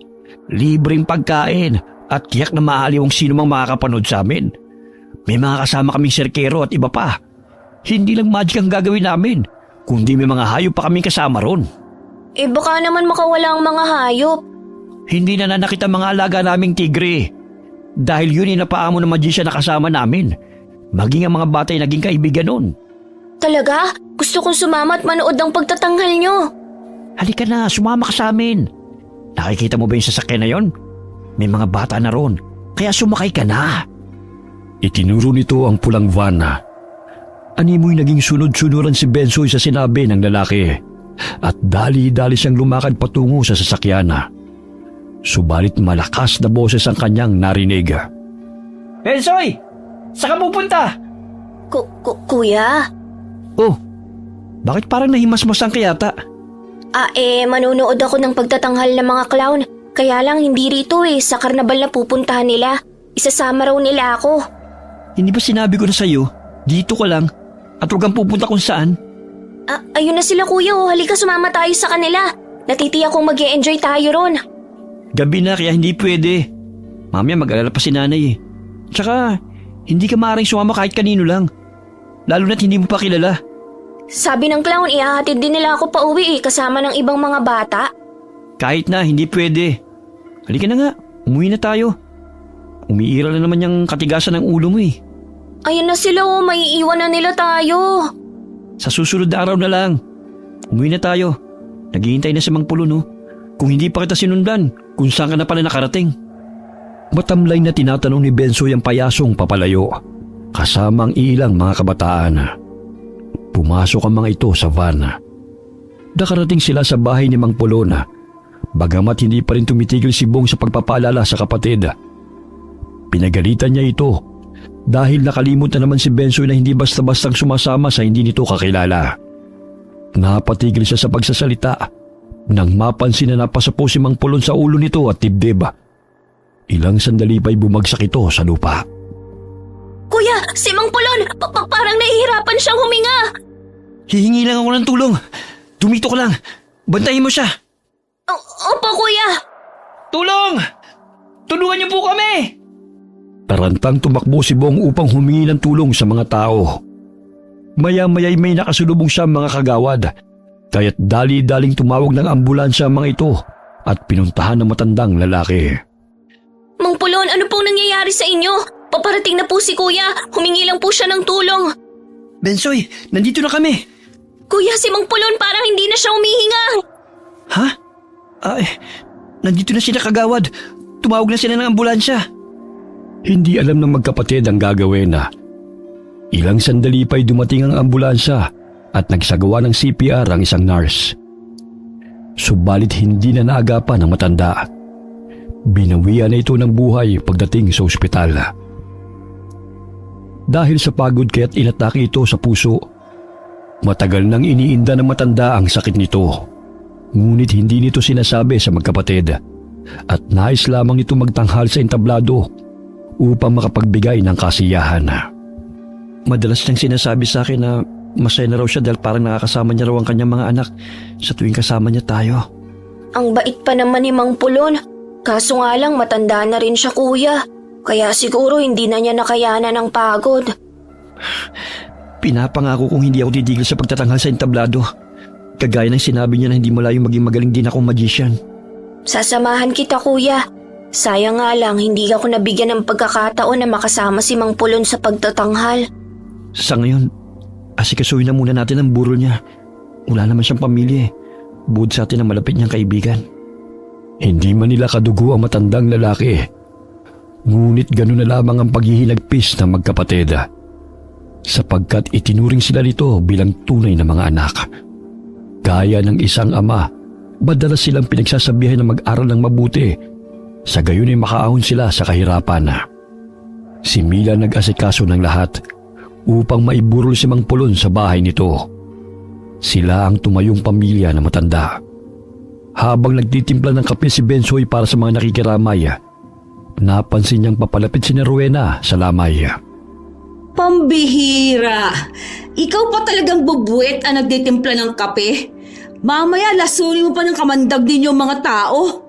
libreng pagkain at tiyak na maaliw ang sino mang makakapanood sa amin. May mga kasama kaming serkero at iba pa. Hindi lang magic ang gagawin namin, kundi may mga hayop pa kaming kasama ron. Baka naman makawala ang mga hayop. Hindi na nanakit ang mga alaga naming tigre. Dahil yun inapaamo ng magician na kasama namin. Maging ang mga bata ay naging kaibigan nun. Talaga? Gusto kong sumama at manood ng pagtatanghal nyo. Halika na, sumama ka sa amin. Nakikita mo ba yung sasakyan na yon? May mga bata na ron, kaya sumakay ka na. Itinuro nito ang pulang van. Animoy naging sunod-sunuran si Bensoy sa sinabi ng lalaki at dali-dali siyang lumakad patungo sa sasakyan. Subalit malakas na boses ang kanyang narinig. Bensoy! Saan ka pupunta? Kuya? Oh, bakit parang nahimasmasan ka yata? Manunood ako ng pagtatanghal ng mga clown. Kaya lang hindi rito sa karnabal na pupuntahan nila. Isasama raw nila ako. Hindi ba sinabi ko na sa'yo, dito ka lang at huwag kang pupunta kung saan? Ayun na sila kuya halika sumama tayo sa kanila. Natitiyak kong mag-e-enjoy tayo ron. Gabi na kaya hindi pwede. Mamaya mag-alala pa si nanay Tsaka, hindi ka maaaring sumama kahit kanino lang. Lalo na't hindi mo pa kilala. Sabi ng clown, ihahatid din nila ako pa uwi kasama ng ibang mga bata. Kahit na, hindi pwede. Halika na nga, umuwi na tayo. Umiiral na naman yung katigasan ng ulo mo Ayun na sila oh, maiiwan na nila tayo. Sa susunod na araw na lang. Umuwi na tayo. Naghihintay na si Mang Pulon, no? Kung hindi pa kita sinundan, kung saan ka na pala nakarating. Matamlay na tinatanong ni Bensoy ang payasong papalayo, kasama ang ilang mga kabataan. Pumasok ang mga ito sa van. Nakarating sila sa bahay ni Mang Pulon, bagamat hindi pa rin tumitigil si Bong sa pagpapaalala sa kapatid. Pinagalitan niya ito dahil nakalimot na naman si Bensoy na hindi basta-bastang sumasama sa hindi nito kakilala. Napatigil siya sa pagsasalita nang mapansin na napasapo si Mang Pulon sa ulo nito at dibdib. Ilang sandali pa'y bumagsak ito sa lupa. Kuya, si Mang Pulon, parang nahihirapan siyang huminga. Hihingi lang ako ng tulong. Tumito ka lang. Bantayin mo siya. Opo, kuya. Tulong! Tulungan niyo po kami! Tarantang tumakbo si Bong upang humingi ng tulong sa mga tao. Maya-maya'y may nakasulubong siya mga kagawad, kaya't dali-daling tumawag ng ambulansya ang mga ito at pinuntahan ng matandang lalaki. Mang Pulon, ano pong nangyayari sa inyo? Paparating na po si kuya. Humingi lang po siya ng tulong. Bensoy, nandito na kami. Kuya, si Mang Pulon parang hindi na siya humihinga. Ha? Nandito na sila kagawad. Tumawag na sila ng ambulansya. Hindi alam ng magkapatid ang gagawin na. Ilang sandali pa'y dumating ang ambulansya at nagsagawa ng CPR ang isang nurse. Subalit hindi na naagapan ng matanda. Binawian na ito ng buhay pagdating sa ospital. Dahil sa pagod kaya't inatake ito sa puso. Matagal nang iniinda ng matanda ang sakit nito. Ngunit hindi nito sinasabi sa magkapatid at nais lamang nito magtanghal sa entablado upang makapagbigay ng kasiyahan. Madalas niyang sinasabi sa akin na masaya na raw siya dahil parang nakakasama niya raw ang kanyang mga anak sa tuwing kasama niya tayo. Ang bait pa naman ni Mang Pulon. Kaso nga lang matanda na rin siya, kuya. Kaya siguro hindi na niya nakayanan ng pagod. Pinapangako kong hindi ako titigil sa pagtatanghal sa entablado. Kagaya ng sinabi niya na hindi malayong maging magaling din akong magician. Sasamahan kita, kuya. Sayang nga lang hindi ako nabigyan ng pagkakataon na makasama si Mang Pulon sa pagtatanghal. Sa ngayon, asikasuhin na muna natin ang burol niya. Wala naman siyang pamilya eh. Bukod sa atin ang malapit niyang kaibigan. Hindi man nila kadugo ang matandang lalaki. Ngunit gano'n na lamang ang paghihinagpis ng magkapatid. Sapagkat itinuring sila nito bilang tunay na mga anak. Gaya ng isang ama, madalas silang pinagsasabihan na mag-aral ng mabuti. Sa gayon ay makaahon sila sa kahirapan. Si Mila nag-asikaso ng lahat upang maiburol si Mang Pulon sa bahay nito. Sila ang tumayong pamilya na matanda. Habang nagtitimpla ng kape si Bensoy para sa mga nakikiramay, napansin niyang papalapit si Rowena sa lamay. Pambihira! Ikaw pa talagang bubuet ang nagtitimpla ng kape? Mamaya lasunin mo pa ng kamandag din yung mga tao.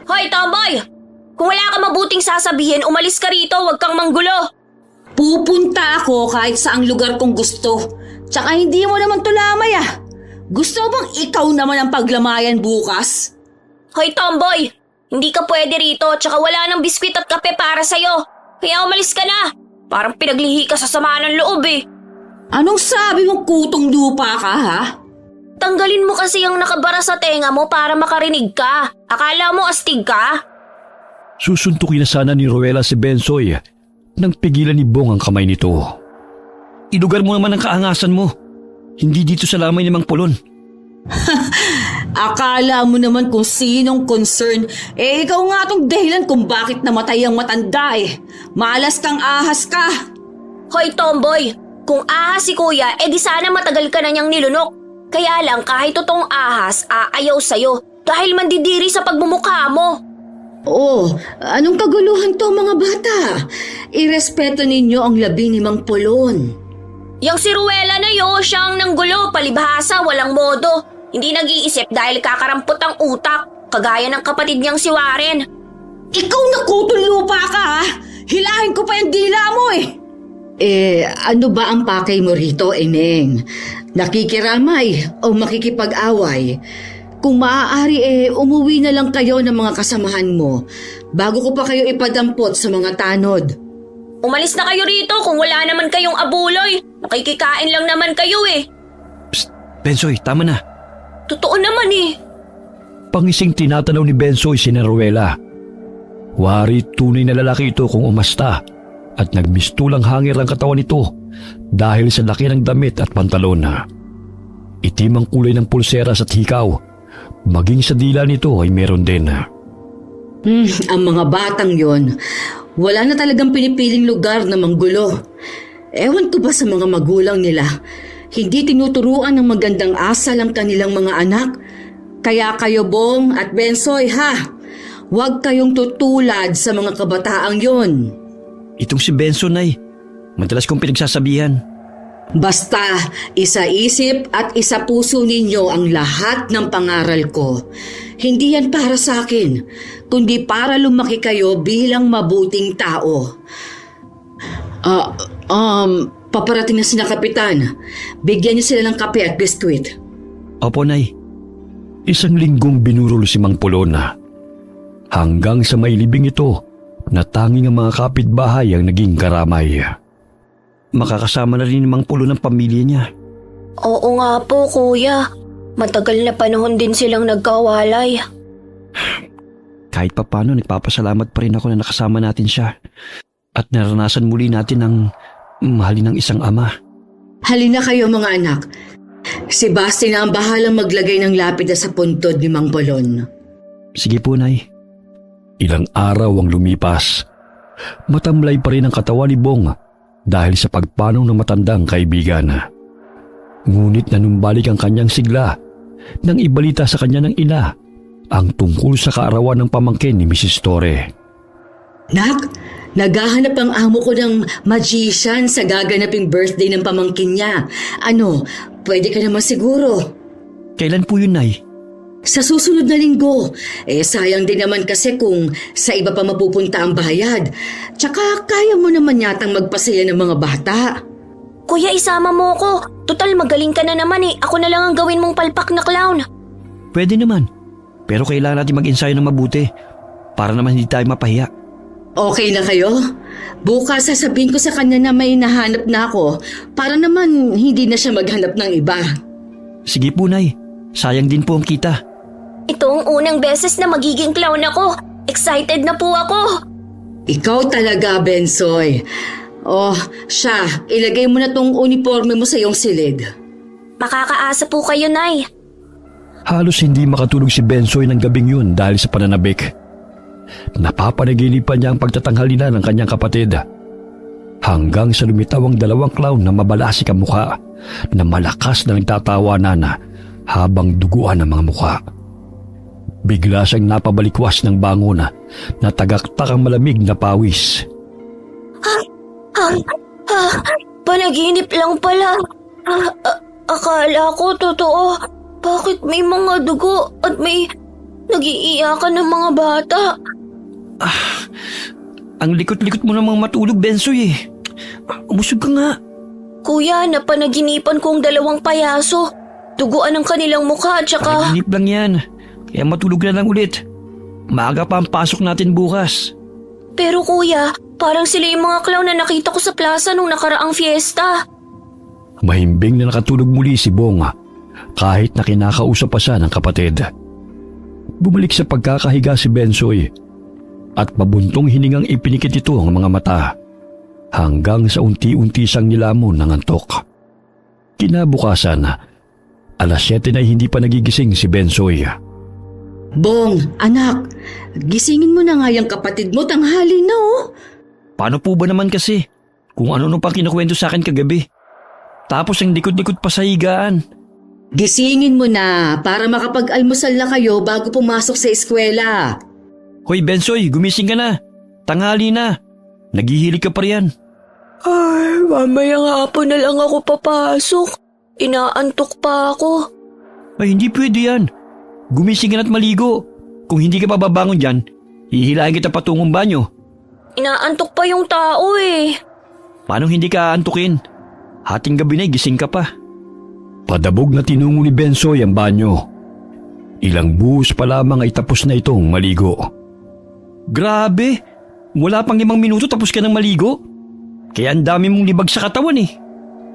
Hoy, tomboy! Kung wala ka mabuting sasabihin, umalis ka rito, huwag kang manggulo. Pupunta ako kahit saang lugar kong gusto. Tsaka hindi mo naman tulamay ah. Gusto bang ikaw naman ang paglamayan bukas? Hoy, tomboy! Hindi ka pwede rito, tsaka wala nang biskwit at kape para sa'yo. Kaya umalis ka na. Parang pinaglihi ka sa sama ng loob eh. Anong sabi mong kutong lupa ka ha? Tanggalin mo kasi yung nakabara sa tenga mo para makarinig ka. Akala mo astig ka? Susuntukin na sana ni Rowena si Bensoy nang pigilan ni Bong ang kamay nito. Ilugar mo naman ang kaangasan mo. Hindi dito sa lamay ni Mang Pulon. Akala mo naman kung sinong concern. Ikaw nga tong dahilan kung bakit namatay ang matanda eh. Malas kang ahas ka. Hoy, tomboy! Kung ahas si kuya, di sana matagal ka na niyang nilunok. Kaya lang kahit totoong ahas, aayaw sa'yo dahil mandidiri sa pagmumukha mo. Oh, anong kaguluhan to mga bata? Irespeto ninyo ang labi ni Mang Pulon. Yang si Ruela na siyang nanggulo, palibhasa, walang modo. Hindi nag-iisip dahil kakarampot ang utak, kagaya ng kapatid niyang si Warren. Ikaw nakutong lupa ka ha? Hilahin ko pa yung dila mo eh. Ano ba ang pakay mo rito, Eneng? Nakikiramay o makikipag-away? Kung maaari umuwi na lang kayo ng mga kasamahan mo bago ko pa kayo ipadampot sa mga tanod. Umalis na kayo rito kung wala naman kayong abuloy. Nakikikain lang naman kayo eh. Psst, Bensoy, tama na. Totoo naman eh. Pangising tinatanaw ni Bensoy si Ruela. Wari tunay na lalaki ito kung umasta at nagmistulang hangir ang katawan nito dahil sa laki ng damit at pantalon. Itim ang kulay ng pulseras at hikaw. Maging sa dila nito ay meron din. Ang mga batang yon, wala na talagang pinipiling lugar na manggulo. Ewan ko ba sa mga magulang nila, hindi tinuturuan ng magandang asal ang kanilang mga anak. Kaya kayo, Bong at Bensoy, huwag kayong tutulad sa mga kabataang yon. Itong si Benson ay madalas kong pinagsasabihan. Basta isa isip at isa puso ninyo ang lahat ng pangaral ko. Hindi yan para sa akin, kundi para lumaki kayo bilang mabuting tao. Paparating na sina Kapitan. Bigyan niyo sila ng kape at biskwit. Opo, Nay. Isang linggong binurol si Mang Pulon. Hanggang sa mailibing ito na tanging ang mga kapitbahay ang naging karamay. Makakasama na rin ni Mang Pulon ng pamilya niya. Oo nga po, kuya. Matagal na panahon din silang nagkawalay. Kahit papano, nagpapasalamat pa rin ako na nakasama natin siya. At naranasan muli natin ang mahalin ng isang ama. Halina kayo mga anak. Si Basti na ang bahalang maglagay ng lapida sa puntod ni Mang Pulon. Sige po, Nay. Ilang araw ang lumipas. Matamlay pa rin ang katawan ni Bong dahil sa pagpanaw ng matandang kaibigan. Ngunit nanumbalik ang kanyang sigla nang ibalita sa kanya ng ina ang tungkol sa kaarawan ng pamangkin ni Mrs. Torre. Nak, naghahanap ang amo ko ng magician sa gaganaping birthday ng pamangkin niya. Ano, pwede ka naman siguro. Kailan po yun, Nay? Sa susunod na linggo. Sayang din naman kasi kung sa iba pa mapupunta ang bayad. Tsaka kaya mo naman yatang magpasaya ng mga bata. Kuya, isama mo ko. Total, magaling ka na naman eh. Ako na lang ang gawin mong palpak na clown. Pwede naman. Pero kailangan natin mag-ensayo ng mabuti para naman hindi tayo mapahiya. Okay na kayo? Bukas sasabihin ko sa kanya na may nahanap na ako para naman hindi na siya maghanap ng iba. Sige po, Nay. Sayang din po ang kita. Ito ang unang beses na magiging clown ako. Excited na po ako. Ikaw talaga, Bensoy. Oh, siya, ilagay mo na tong uniforme mo sa iyong silid. Makakaasa po kayo, Nay. Halos hindi makatulog si Bensoy ng gabing yun dahil sa pananabik. Napapanaginipan niya ang pagtatanghal nila ng kanyang kapatid. Hanggang sa lumitaw ang dalawang clown na mabalasik ang mukha na malakas na nagtatawanan habang duguan ang mga mukha. Bigla siyang napabalikwas ng bangon na tagaktak ang malamig na pawis. Panaginip lang pala. Akala ko totoo. Bakit may mga dugo at may nag-iiyakan ng mga bata? Ang likot-likot mo namang matulog, Bensoy eh. Umusog ka nga. Kuya, napanaginipan kong dalawang payaso. Duguan ang kanilang mukha at saka... Panaginip lang yan. Kaya matulog na lang ulit. Maaga pa ang pasok natin bukas. Pero kuya, parang sila yung mga clown na nakita ko sa plaza nung nakaraang fiesta. Mahimbing na nakatulog muli si Bong kahit na kinakausap pa siya ng kapatid. Bumalik sa pagkakahiga si Bensoy at mabuntong hiningang ipinikit ito ang mga mata hanggang sa unti-unti siyang nilamon ng antok. Kinabukasan, alas 7 na hindi pa nagigising si Bensoy. Bong, anak, gisingin mo na nga yung kapatid mo, tanghali na oh. Paano po ba naman kasi? Kung ano pa kinukwento sa akin kagabi. Tapos ang likod-likod pa sa higaan. Gisingin mo na para makapag-almusal na kayo bago pumasok sa eskwela. Hoy Bensoy, gumising ka na. Tanghali na. Naghihilig ka pa riyan. Ay, mamaya nga po na lang ako papasok. Inaantok pa ako. Ay, hindi pwede yan. Gumising ka na't maligo. Kung hindi ka pababangon dyan, hihilahin kita patungong banyo. Inaantok pa yung tao eh. Paano hindi ka aantukin? Hating gabi na gising ka pa. Padabog na tinungo ni Bensoy ang banyo. Ilang buhos pa lamang ay tapos na itong maligo. Grabe! Wala pang 5 minuto tapos ka nang maligo? Kaya ang dami mong libag sa katawan eh.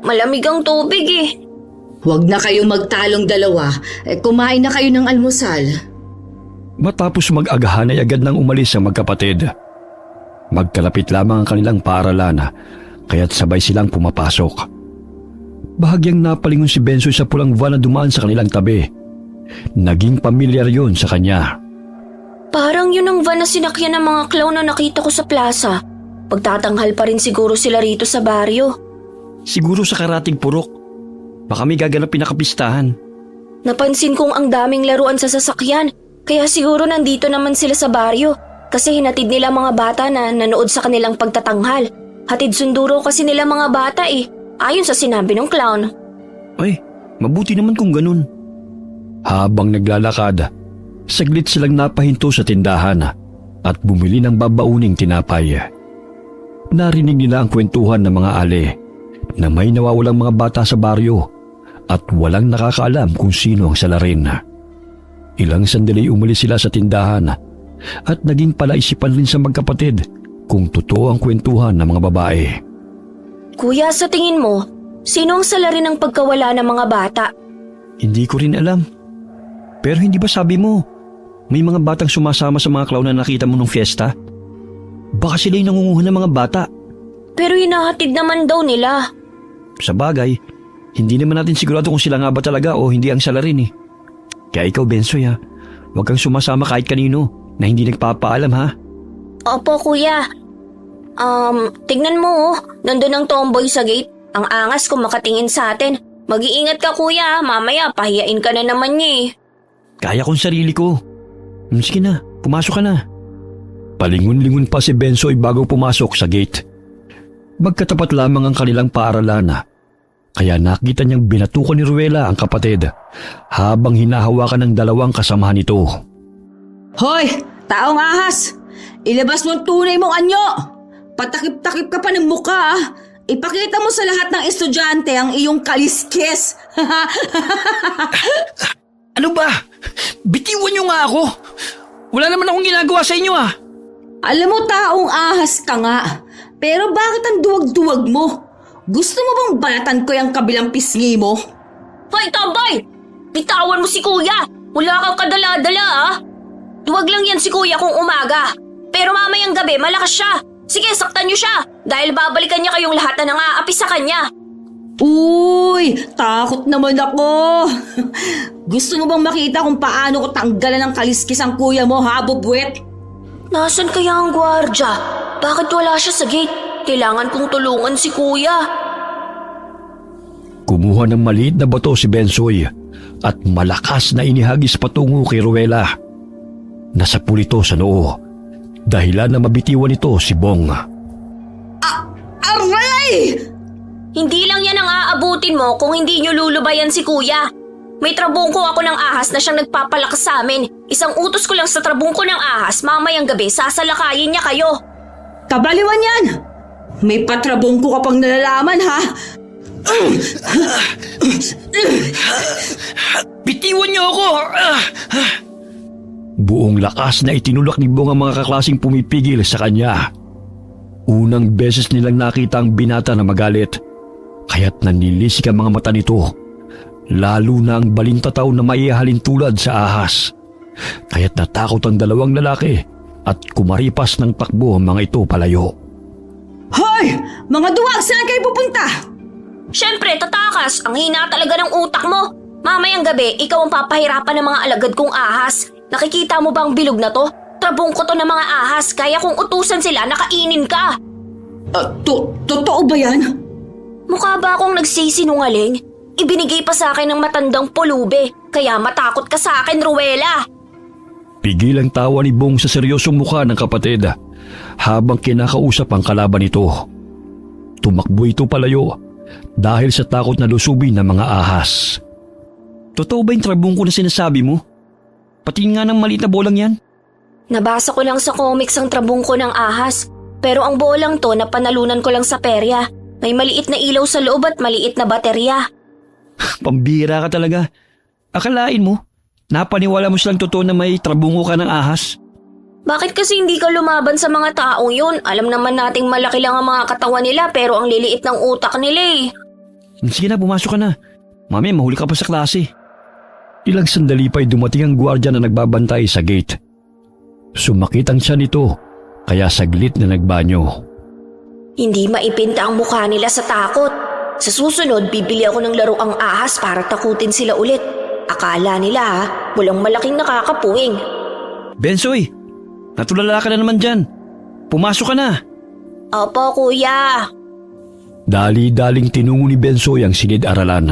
Malamig ang tubig eh. Huwag na kayong magtalong dalawa. Kumain na kayo ng almusal. Matapos mag-agahan ay agad nang umalis ang magkapatid. Magkalapit lamang ang kanilang paaralan, kaya't sabay silang pumapasok. Bahagyang napalingon si Bensoy sa pulang van na dumaan sa kanilang tabi. Naging pamilyar yun sa kanya. Parang yun ang van na sinakyan ng mga clown na nakita ko sa plaza. Pagtatanghal pa rin siguro sila rito sa baryo. Siguro sa karating purok. Baka may gaganapin na kapistahan. Napansin kong ang daming laruan sa sasakyan, kaya siguro nandito naman sila sa baryo. Kasi hinatid nila mga bata na nanood sa kanilang pagtatanghal. Hatid sunduro kasi nila mga bata eh, ayon sa sinabi ng clown. Ay, mabuti naman kung ganun. Habang naglalakad, saglit silang napahinto sa tindahan at bumili ng babauning tinapay. Narinig nila ang kwentuhan ng mga ale na may nawawalang mga bata sa baryo at walang nakakaalam kung sino ang salarin. Ilang sandali umalis sila sa tindahan at naging palaisipan rin sa magkapatid kung totoo ang kwentuhan ng mga babae. Kuya, sa tingin mo, sino ang salarin ng pagkawala ng mga bata? Hindi ko rin alam. Pero hindi ba sabi mo, may mga batang sumasama sa mga clown na nakita mo nung fiesta? Baka sila yung nangunguha ng mga bata. Pero hinahatid naman daw nila. Sa bagay, hindi naman natin sigurado kung sila nga ba talaga o hindi ang salarin eh. Kaya ikaw, Bensoy huwag kang sumasama kahit kanino na hindi nagpapaalam ha. Opo, kuya. Tignan mo nandun ang tomboy sa gate. Ang angas kung makatingin sa atin. Mag-iingat ka, kuya. Mamaya, pahiyain ka na naman niya eh. Kaya kong sarili ko. Sige na, pumasok ka na. Palingon-lingon pa si Bensoy bago pumasok sa gate. Magkatapat lamang ang kanilang paaralan, kaya nakita niyang binatukan ni Ruela ang kapatid habang hinahawakan ng dalawang kasamahan nito. Hoy! Taong ahas! Ilabas mo ang tunay mong anyo! Patakip-takip ka pa ng muka Ipakita mo sa lahat ng estudyante ang iyong kaliskis! Ano ba? Bitiwan niyo nga ako! Wala naman akong ginagawa sa inyo Alam mo, taong ahas ka nga. Pero bakit ang duwag-duwag mo? Gusto mo bang balatan ko yung kabilang pisngi mo? Hoy, Tambay! Bitawan mo si kuya! Wala kang kadala-dala Duwag lang yan si kuya kung umaga. Pero mamayang gabi, malakas siya. Sige, saktan niyo siya. Dahil babalikan niya kayong lahat na nangaapi sa kanya. Uy! Takot naman ako! Gusto mo bang makita kung paano ko tanggalan ng kaliskis ang kuya mo, ha, Bubwet? Nasaan kaya ang gwardya? Bakit wala siya sa gate? Kailangan kong tulungan si kuya. Kumuha ng maliit na bato si Bensoy at malakas na inihagis patungo kay Ruela. Nasapul ito sa noo, dahilan na mabitiwan ito si Bong. Aray! Hindi lang yan ang aabutin mo kung hindi niyo lulubayan si kuya. May trabungko ako ng ahas na siyang nagpapalakas sa amin. Isang utos ko lang sa trabungko ng ahas, mamayang gabi sasalakayin niya kayo. Kabaliwan yan! May patrabong ko ka pang nalalaman, ha? Bitiwan niyo ako! Buong lakas na itinulak ni Bong ang mga kaklasing pumipigil sa kanya. Unang beses nilang nakita ang binata na magalit, kaya't nanilisik ang mga mata nito. Lalo na ang balintataw na maihalin tulad sa ahas. Kaya't natakot ang dalawang lalaki at kumaripas ng takbo ang mga ito palayo. Hoy! Mga duwag, saan kayo pupunta? Siyempre, tatakas. Ang hina talaga ng utak mo. Mamayang gabi, ikaw ang papahirapan ng mga alagad kong ahas. Nakikita mo ba ang bilog na to? Trabungko to ng mga ahas, kaya kung utusan sila, nakainin ka. Totoo ba yan? Mukha ba akong nagsisinungaling? Ibinigay pa sa akin ng matandang pulube, kaya matakot ka sa akin, Ruela. Pigil ang tawa ni Bong sa seryosong mukha ng kapatid habang kinakausap ang kalaban nito. Tumakbo ito palayo dahil sa takot na lusubin ng mga ahas. Totoo ba yung trabungko na sinasabi mo? Pati nga ng maliit na bolang yan? Nabasa ko lang sa comics ang trabungko ng ahas, pero ang bolang to napanalunan ko lang sa perya. May maliit na ilaw sa loob at maliit na baterya. Pambira ka talaga. Akalain mo, napaniwala mo silang totoo na may trabungo ka ng ahas? Bakit kasi hindi ka lumaban sa mga taong yun? Alam naman nating malaki lang ang mga katawan nila pero ang liliit ng utak nila eh. Sige na, pumasok ka na. Mami, mahuli ka pa sa klase. Ilang sandali pa'y dumating ang gwardiya na nagbabantay sa gate. Sumakit ang siya nito, kaya saglit na nagbanyo. Hindi maipinta ang mukha nila sa takot. Sa susunod, bibili ako ng laruang ahas para takutin sila ulit. Akala nila walang malaking nakakapuwing. Bensoy, natulala ka na naman dyan. Pumasok ka na. Opo, kuya. Dali-daling tinungo ni Bensoy ang silid-aralan.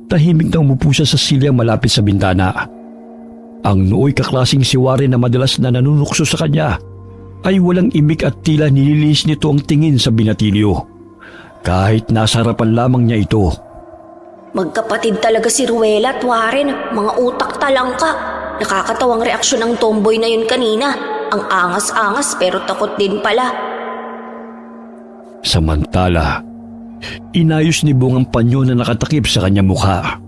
Tahimik na umupo siya sa silya malapit sa bintana. Ang nooy kaklasing si Warren na madalas na nanunukso sa kanya ay walang imik at tila nililis nito ang tingin sa binatilyo. Kahit nasa harapan lamang niya ito. Magkapatid talaga si Ruela at Warren. Mga utak talangka. Nakakatawang reaksyon ng tomboy na yun kanina. Ang angas-angas pero takot din pala. Samantala, inayos ni Bong ang panyo na nakatakip sa kanyang mukha.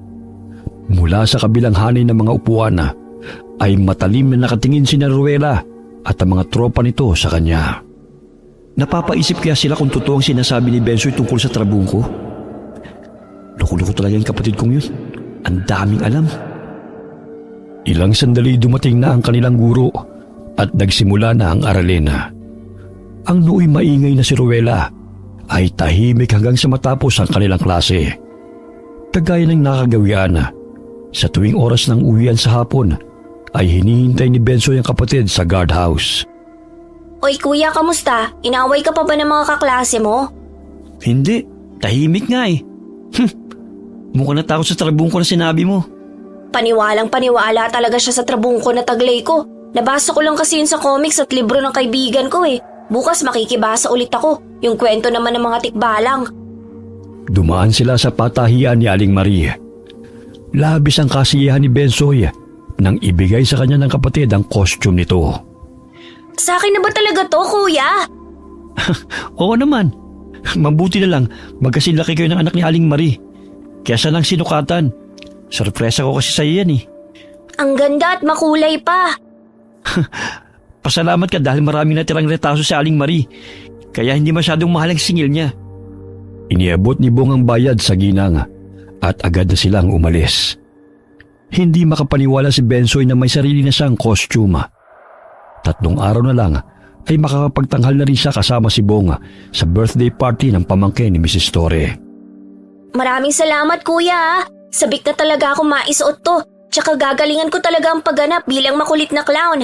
Mula sa kabilang hanay ng mga upuan ay matalim na nakatingin si Ruela at ang mga tropa nito sa kanya. Napapaisip kaya sila kung totoo ang sinasabi ni Bensoy tungkol sa trabungko? Loko-loko talaga yung kapatid kong yun. Ang daming alam. Ilang sandali dumating na ang kanilang guro at nagsimula na ang aralin. Ang nooy maingay na si Ruela ay tahimik hanggang sa matapos ang kanilang klase. Kagaya ng nakagawian, sa tuwing oras ng uwian sa hapon ay hinihintay ni Bensoy ang kapatid sa guardhouse. Oy kuya, kamusta? Inaway ka pa ba ng mga kaklase mo? Hindi, tahimik nga eh. Mukhang natakot sa trabungko na sinabi mo. Paniwalang paniwala talaga siya sa trabungko na taglay ko. Nabasa ko lang kasi yun sa comics at libro ng kaibigan ko eh. Bukas makikibasa ulit ako. Yung kwento naman ng mga tikbalang. Dumaan sila sa patahian ni Aling Marie. Labis ang kasiyahan ni Bensoy nang ibigay sa kanya ng kapatid ang costume nito. Sa akin na ba talaga to, kuya? Oo naman. Mabuti na lang, magkasinlaki kayo ng anak ni Aling Marie. Kaya siya lang sinukatan. Sorpresa ko kasi sa'yo yan eh. Ang ganda at makulay pa. Pasalamat ka dahil maraming natirang retaso si Aling Marie. Kaya hindi masyadong mahal ang singil niya. Iniabot ni Bong ang bayad sa ginang at agad na silang umalis. Hindi makapaniwala si Bensoy na may sarili na siyang costume. 3 araw na lang ay makakapagtanghal na rin siya kasama si Bong sa birthday party ng pamangkin ni Mrs. Torre. Maraming salamat, kuya. Sabik na talaga ako maisuot to. Tsaka gagalingan ko talaga ang pagganap bilang makulit na clown.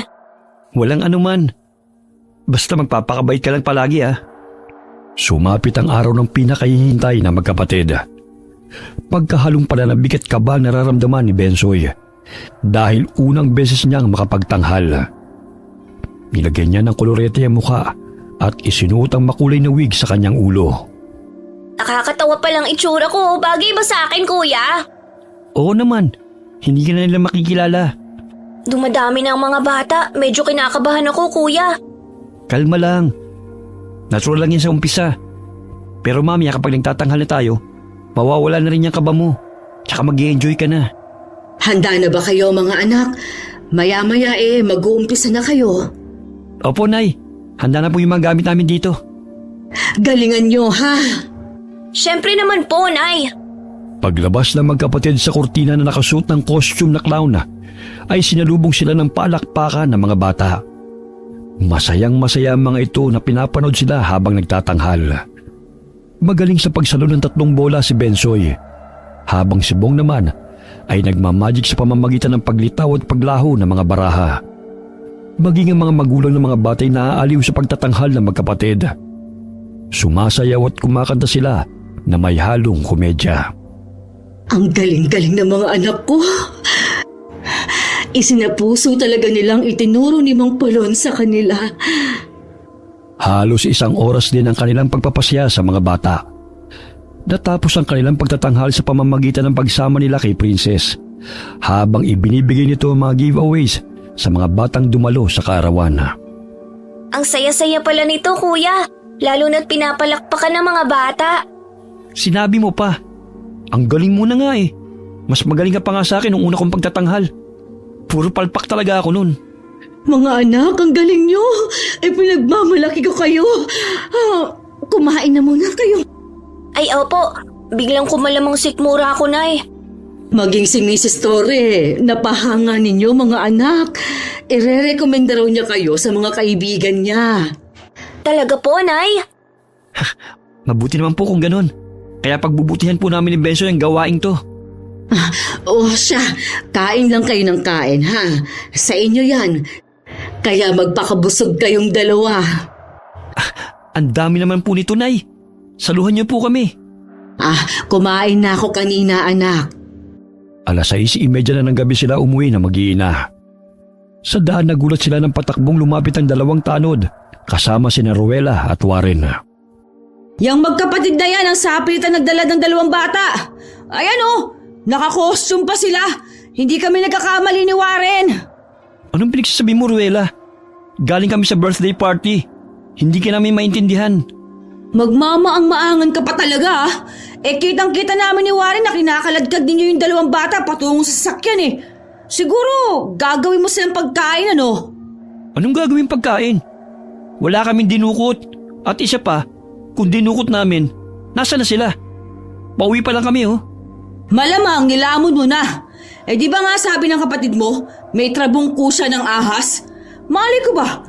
Walang anuman. Basta magpapakabait ka lang palagi ah. Sumapit ang araw ng pinakahihintay na magkapatid. Pagkahalong pananabik at kaba nararamdaman ni Bensoy dahil unang beses niyang makapagtanghal. Nilagyan niya ng kolorete ang mukha at isinuot ang makulay na wig sa kanyang ulo. Nakakatawa palang itsura ko. Bagay ba sa akin, kuya? Oo naman. Hindi ka na nila makikilala. Dumadami na ang mga bata. Medyo kinakabahan ako, kuya. Kalma lang. Natural lang yan sa umpisa. Pero mamaya kapag nagtatanghal na tayo, mawawala na rin yung kaba mo. Tsaka mag-i-enjoy ka na. Handa na ba kayo mga anak? Maya-maya mag-uumpisa na kayo. Opo, Nay. Handa na po yung mga gamit namin dito. Galingan nyo, ha? Siyempre naman po, Nay. Paglabas ng magkapatid sa kurtina na nakasuot ng costume na clown ay sinalubong sila ng palakpakan ng mga bata. Masayang-masaya ang mga ito na pinapanood sila habang nagtatanghal. Magaling sa pagsalo ng 3 bola si Bensoy, habang si Bong naman ay nagmamagic sa pamamagitan ng paglitaw at paglaho ng mga baraha. Maging ang mga magulang ng mga bata ay naaaliw sa pagtatanghal ng magkapatid. Sumasayaw at kumakanta sila na may halong komedya. Ang galing-galing ng mga anak ko. Isinapuso talaga nilang itinuro ni Mang Polon sa kanila. Halos 1 oras din ang kanilang pagpapasya sa mga bata. Natapos ang kanilang pagtatanghal sa pamamagitan ng pagsama nila kay Princess, habang ibinibigay nito ang mga giveaways sa mga batang dumalo sa kaarawan. Ang saya-saya pala nito, kuya. Lalo na't pinapalakpakan ng mga bata. Sinabi mo pa. Ang galing mo na nga eh. Mas magaling ka pa nga sa akin nung una kong pagtatanghal. Puro palpak talaga ako nun. Mga anak, ang galing nyo. Pinagmamalaki ko kayo. Kumain na muna kayo. Ay opo, biglang kumalamang sikmura ako, Nay. Maging si Mrs. Torre, napahanga ninyo mga anak. Ire-recommenda raw niya kayo sa mga kaibigan niya. Talaga po, Nay? Mabuti naman po kung ganun. Kaya pagbubutihan po namin ni Benso yung gawaing to. Siya, kain lang kayo ng kain, ha? Sa inyo yan. Kaya magpakabusog kayong dalawa. Ang dami naman po nito, Nay. Saluhan niyo po kami. Kumain na ako kanina, anak. 6:30 na ng gabi sila umuwi na mag-iina. Sa daan nagulat sila ng patakbong lumapit ang 2 tanod, kasama sina Ruela at Warren. Yang magkapatid na yan ang sapitan nagdala ng 2 bata. Ayan naka-costume pa sila. Hindi kami nagkakamali ni Warren. Anong pinagsasabi mo, Ruela? Galing kami sa birthday party. Hindi ka namin maintindihan. Magmamaang-maangan ka pa talaga. Kitang-kita namin ni Warren na kinakaladkad ninyo yung 2 bata patungo sa sasakyan Siguro, gagawin mo silang pagkain, ano? Anong gagawin pagkain? Wala kaming dinukot. At isa pa, kung dinukot namin, nasa na sila? Pauwi pa lang kami, Malamang nilamon mo na. Di ba nga sabi ng kapatid mo, may trabungko siya ng ahas? Malay ko ba?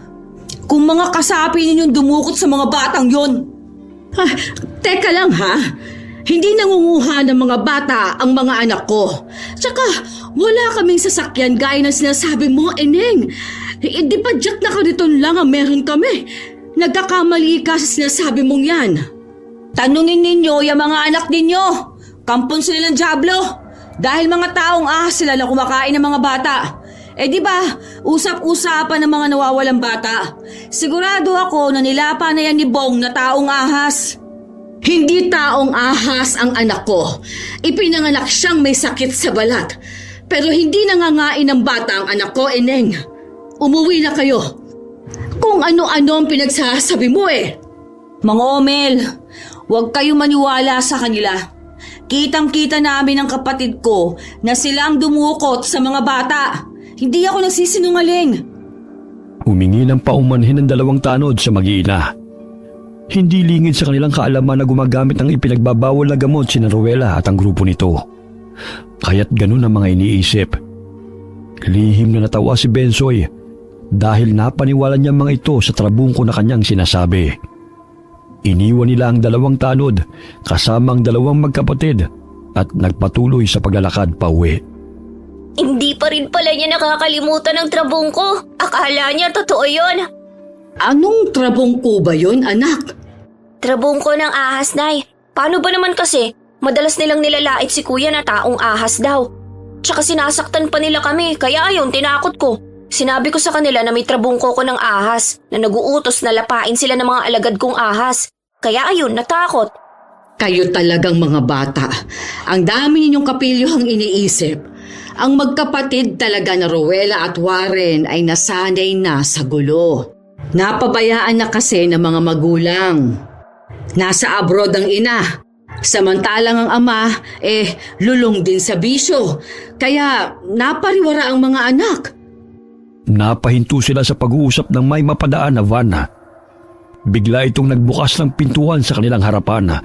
Kung mga kasapi ninyong dumukot sa mga batang yon. Teka lang ha. Hindi nangunguha ng mga bata ang mga anak ko. Tsaka wala kaming sasakyan gaya ng sinasabi mo, Eneng. Di pa Jack na kariton lang ang meron kami. Nagkakamali ka sa sinasabi mong yan. Tanungin ninyo yung mga anak ninyo. Kampon sila ng Diablo. Dahil mga taong ahas sila na kumakain ng mga bata. Di ba, usap-usapan ng mga nawawalang bata. Sigurado ako na nilapa na yan ni Bong na taong ahas. Hindi taong ahas ang anak ko. Ipinanganak siyang may sakit sa balat. Pero hindi nangangain ng bata ang anak ko, Eneng. Umuwi na kayo. Kung ano-ano ang pinagsasabi mo Mga Omel, huwag kayo maniwala sa kanila. Kitang-kita namin ang kapatid ko na silang dumukot sa mga bata. Hindi ako nagsisinungaling. Humingi ng paumanhin ng 2 tanod sa mag-iina. Hindi lingid sa kanilang kaalaman na gumagamit ng ipinagbabawal na gamot sina Ruela at ang grupo nito. Kaya't ganun ang mga iniisip. Lihim na natawa si Bensoy dahil napaniwala niya mga ito sa trabungko na kanyang sinasabi. Iniwan nila ang 2 tanod kasama ang 2 magkapatid at nagpatuloy sa paglalakad pa uwi. Hindi pa rin pala niya nakakalimutan ng trabungko. Akala niya totoo yon. Anong trabungko ba yon, anak? Trabungko ng ahas, Nay. Paano ba naman kasi? Madalas nilang nilalait si Kuya na taong ahas daw. Tsaka sinasaktan pa nila kami, kaya ayun, tinakot ko. Sinabi ko sa kanila na may trabungko ko ng ahas, na naguutos na lapain sila ng mga alagad kong ahas. Kaya ayun, natakot. Kayo talagang mga bata. Ang dami ninyong kapilyohang iniisip. Ang magkapatid talaga na Ruela at Warren ay nasanay na sa gulo. Napabayaan na kasi ng mga magulang. Nasa abroad ang ina. Samantalang ang ama, lulong din sa bisyo. Kaya napariwara ang mga anak. Napahinto sila sa pag-uusap ng may mapadaan na van. Bigla itong nagbukas ng pintuan sa kanilang harapan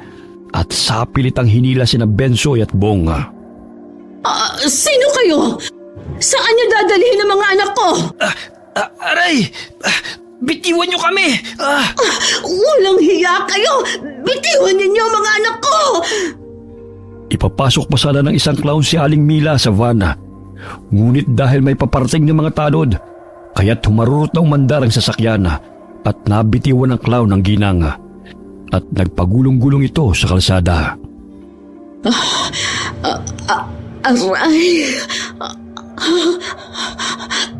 at sapilit ang hinila sina Bensoy at Bong. Sino kayo? Saan niyo dadalhin ang mga anak ko? Aray! Bitiwan niyo kami! Walang hiya kayo! Bitiwan ninyo ang mga anak ko! Ipapasok pa sana ng isang clown si Aling Mila sa van. Ngunit dahil may paparating ng mga tanod, kaya't humarurot na umandar ang sasakyan at nabitiwan ng clown ang ginang at nagpagulong-gulong ito sa kalsada. Aray!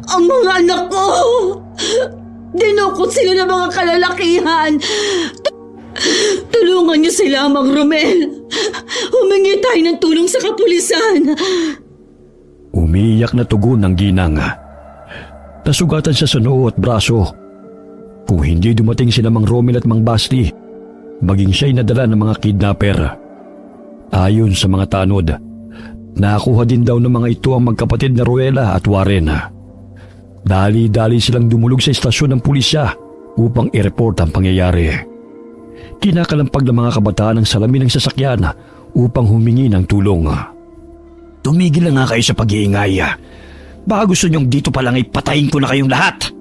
Ang mga anak ko! Dinukot sila ng mga kalalakihan! Tulungan niyo sila, Mang Romel! Humingi tayo ng tulong sa kapulisan! Umiiyak na tugon ng ginang. Nasugatan siya sa noo at braso. Kung hindi dumating sila Mang Romel at Mang Basti, maging siya'y nadala ng mga kidnapper. Ayon sa mga tanod, nakuha din daw ng mga ito ang magkapatid na Ruela at Warren. Dali-dali silang dumulog sa istasyon ng pulisya upang i-report ang pangyayari. Kinakalampag ng mga kabataan ang salamin ng sasakyan upang humingi ng tulong. Tumigil na nga kayo sa pag-iingay. Baka gusto niyong dito pa lang ay patayin ko na kayong lahat.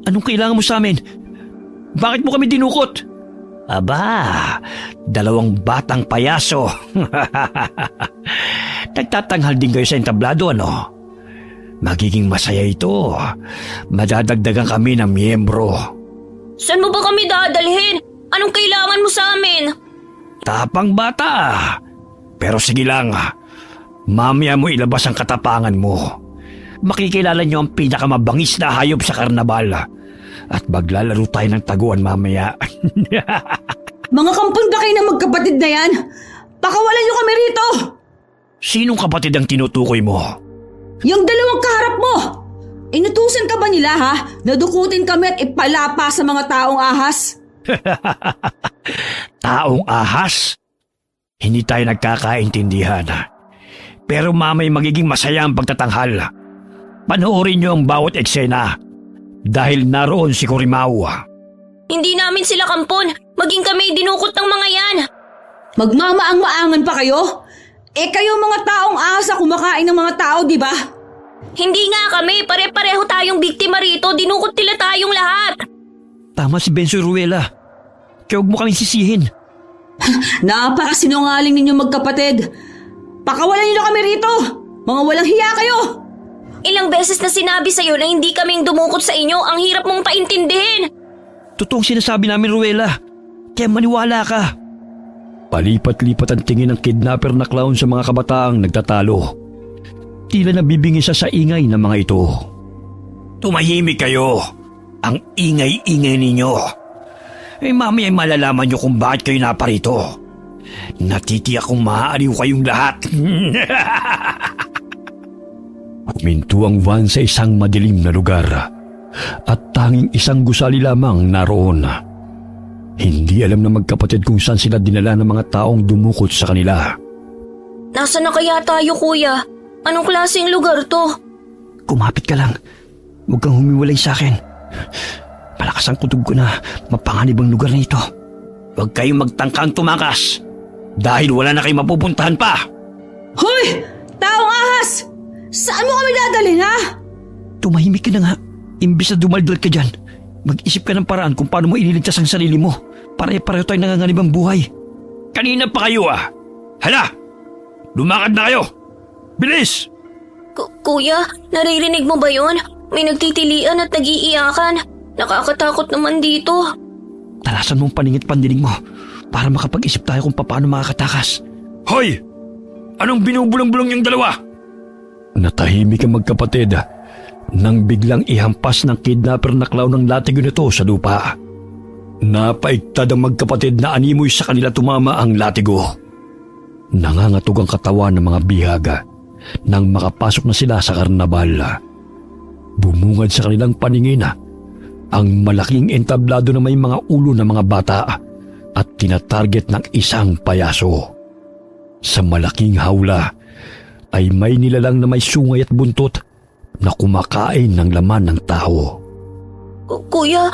Anong kailangan mo sa amin? Bakit mo kami dinukot? Aba, 2 batang payaso. Nagtatanghal din kayo sa entablado, ano? Magiging masaya ito. Madadagdagan kami ng miyembro. Saan mo ba kami dadalhin? Anong kailangan mo sa amin? Tapang bata. Pero sige lang, mamaya mo ilabas ang katapangan mo. Makikilala niyo ang pinakamabangis na hayop sa karnabal. At maglalaro tayo ng taguan mamaya. Mga kampon ba kayo na magkapatid na yan? Pakawalan niyo kami rito! Sinong kapatid ang tinutukoy mo? Yung 2 kaharap mo! Inutusan ka ba nila ha? Nadukutin kami at ipalapa sa mga taong ahas? Taong ahas? Hindi tayo nagkakaintindihan. Pero mamay magiging masaya ang pagtatanghal. Panoorin niyo ang bawat eksena. Dahil naroon si Kurimaw. Hindi namin sila kampon. Maging kami dinukot ng mga yan. Magmamaang-maangan pa kayo? Kayo mga taong ahas na kumakain ng mga tao, di ba? Hindi nga kami. Pare-pareho tayong biktima rito. Dinukot nila tayong lahat. Tama si Bensoy Ruela. Kaya huwag mo kaming sisihin. Napakasinungaling ninyo magkapatid. Pakawalan niyo na kami rito. Mga walang hiya kayo. Ilang beses na sinabi sa'yo na hindi kaming dumukot sa inyo. Ang hirap mong paintindihin. Totoong sinasabi namin, Ruela. Kaya maniwala ka. Palipat-lipat ang tingin ng kidnapper na clown sa mga kabataang nagtatalo. Tila nabibingi siya sa ingay ng mga ito. Tumahimik kayo. Ang ingay-ingay ninyo. Mamaya malalaman niyo kung bakit kayo naparito. Natitiyak kong maaaliw kayong lahat. Huminto ang van sa isang madilim na lugar at tanging isang gusali lamang naroon. Hindi alam ng magkapatid kung saan sila dinala ng mga taong dumukot sa kanila. Nasaan na kaya tayo, kuya? Anong klaseng lugar to? Kumapit ka lang. Huwag kang humiwalay sa akin. Malakas ang kutob ko na mapanganib ang lugar na ito. Huwag kayong magtangkang tumakas. Dahil wala na kayong mapupuntahan pa. Hoy! Taong ahas! Saan mo kami dadalhin, ha? Tumahimik ka na nga. Imbis na dumaldal ka dyan, mag-isip ka ng paraan kung paano mo ililigtas ang sarili mo. Pare-pareho tayo nanganganib ang buhay. Kanina pa kayo Hala! Lumakad na kayo! Bilis! Kuya, naririnig mo ba yon? May nagtitilian at nag-iiyakan. Nakakatakot naman dito. Talasan mong paningit pandinig mo para makapag-isip tayo kung paano makakatakas. Hoy! Anong binubulong-bulong yung 2? Natahimik ang magkapatid nang biglang ihampas ng kidnapper na clown ng latigo nito sa lupa. Napaigtad ang magkapatid na animoy sa kanila tumama ang latigo. Nangangatog ang katawan ng mga bihaga nang makapasok na sila sa karnabal. Bumungad sa kanilang paningin ang malaking entablado na may mga ulo ng mga bata at tinatarget ng isang payaso. Sa malaking hawla ay may nilalang na may sungay at buntot na kumakain ng laman ng tao. Kuya,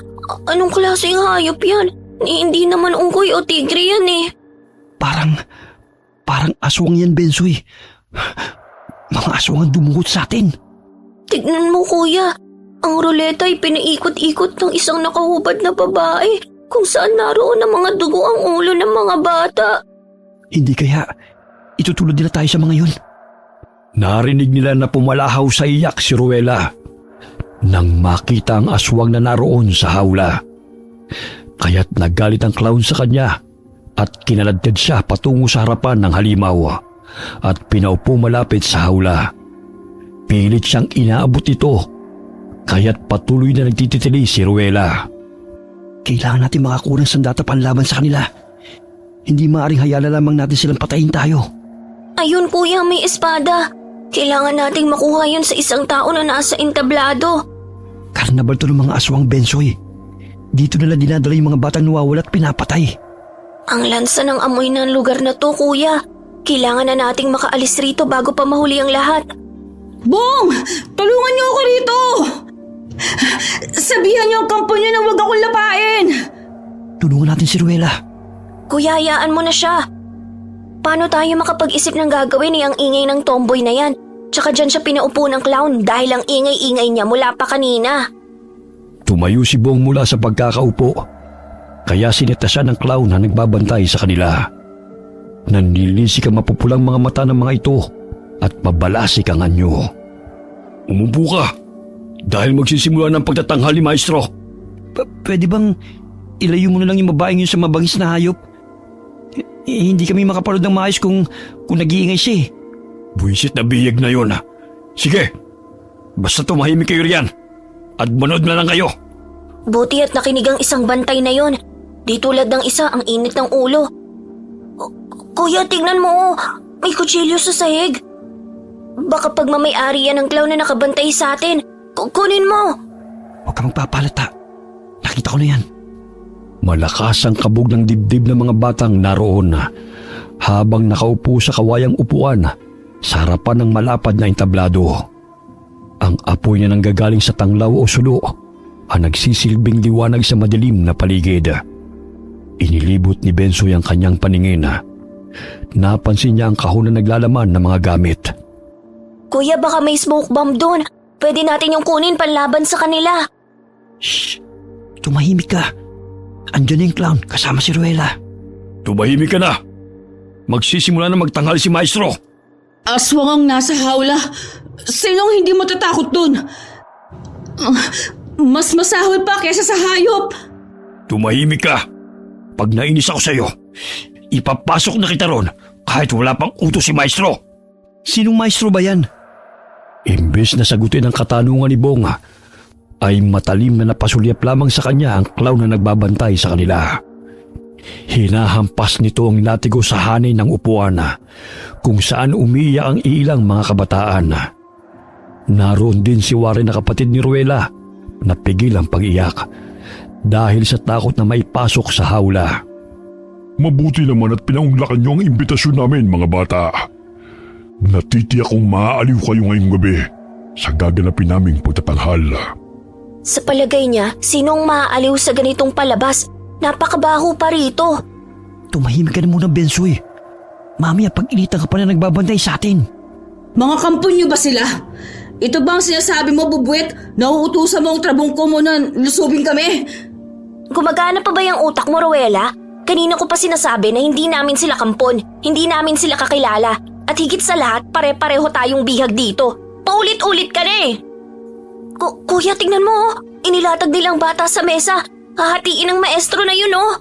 anong klaseng hayop yan? Hindi naman unggoy o tigre yan eh. Parang aswang yan, Bensoy. Mga aswang ang dumukot sa atin. Tignan mo, kuya. Ang ruleta ay pinaikot-ikot ng isang nakahubad na babae kung saan naroon ang mga dugo ang ulo ng mga bata. Hindi kaya itutulad nila tayo sa mga yun. Narinig nila na pumalahaw sa iyak si Ruela nang makita ang aswang na naroon sa hawla. Kaya't nagalit ang clown sa kanya at kinaladkad siya patungo sa harapan ng halimaw at pinaupo malapit sa hawla. Pilit siyang inaabot ito kaya't patuloy na nagtititili si Ruela. Kailangan natin makakuha ng sandata panlaban sa kanila. Hindi maaaring hayala lamang natin silang patayin tayo. Ayun, kuya, may espada. Kailangan nating makuha yun sa isang tao na nasa entablado. Karnabal to ng mga aswang, Bensoy. Dito nila dinadala yung mga batang nawawala at pinapatay. Ang lansa ng amoy ng lugar na to, kuya. Kailangan na nating makaalis rito bago pa mahuli ang lahat. Bong! Tulungan niyo ako rito! Sabihan niyo ang kampo niyo na huwag akong lapain! Tulungan natin si Ruela. Kuya, hayaan mo na siya. Paano tayo makapag-isip ng gagawin ang ingay ng tomboy na yan? Tsaka dyan siya pinaupo ng clown dahil ang ingay-ingay niya mula pa kanina. Tumayo si Bong mula sa pagkakaupo. Kaya sinita siya ng clown na nagbabantay sa kanila. Nanlilisik ang mapupulang mga mata ng mga ito at mabalasik ang anyo. Umupo ka dahil magsisimula ng pagtatanghal ni Maestro. Pwede bang ilayo mo na lang yung babaeng yun sa mabangis na hayop? Hindi kami makapanood ng maayos kung nag-iingay siya eh. Buwisit na biyag na yun. Sige, basta tumahimik kayo riyan at manood na lang kayo. Buti at nakinig ang isang bantay na yon. Di tulad ng isa ang init ng ulo. Kuya, tignan mo. May kutsilyo sa sahig. Baka pag mamay-ari yan ng clown na nakabantay sa atin. Kunin mo. Huwag ka magpapalata. Nakita ko na yan. Malakas ang kabog ng dibdib ng mga batang naroon habang nakaupo sa kawayang upuan sa harapan ng malapad na entablado. Ang apoy niya nang gagaling sa tanglaw o sulo ang nagsisilbing liwanag sa madilim na paligid. Inilibot ni Bensoy ang kanyang paningin. Napansin niya ang kahon na naglalaman ng mga gamit. Kuya, baka may smoke bomb doon. Pwede natin yung kunin panlaban sa kanila. Shh! Tumahimik ka. Andiyan na yung clown kasama si Ruela. Tumahimik ka na. Magsisimula na magtanghal si Maestro. Aswang ang nasa hawla. Sinong hindi mo tatakot dun? Mas masahol pa kesa sa hayop. Tumahimik ka. Pag nainis ako sa iyo, ipapasok na kita ron kahit wala pang utos si Maestro. Sinong maestro ba yan? Imbes na sagutin ang katanungan ni Bong, ay matalim na napasulyap lamang sa kanya ang clown na nagbabantay sa kanila. Hinahampas nito ang latigo sa hanay ng upuan kung saan umiiyak ang ilang mga kabataan. Naroon din si Warren na kapatid ni Ruela na pigil ang pag-iyak dahil sa takot na maipasok sa hawla. Mabuti naman at pinaunglakan niyo ang imbitasyon namin, mga bata. Natitiyak kong maaaliw kayo ngayong gabi sa gaganapin naming pagtatanghal. Sa palagay niya, sinong maaaliw sa ganitong palabas? Napakabaho pa rito. Tumahimik ka na muna, Bensoy. Mamaya pag-initan ka pa na nagbabantay sa atin. Mga kampo niyo ba sila? Ito ba ang sinasabi mo, Bubwet? Nauutusan mo ang trabungko mo na lusubin kami? Gumagana pa ba yung utak mo, Ruela? Kanina ko pa sinasabi na hindi namin sila kampon, hindi namin sila kakilala. At higit sa lahat, pare-pareho tayong bihag dito. Paulit-ulit ka na eh. Kuya, tingnan mo. Inilatag nilang bata sa mesa. Hahatiin ang maestro na yun, oh.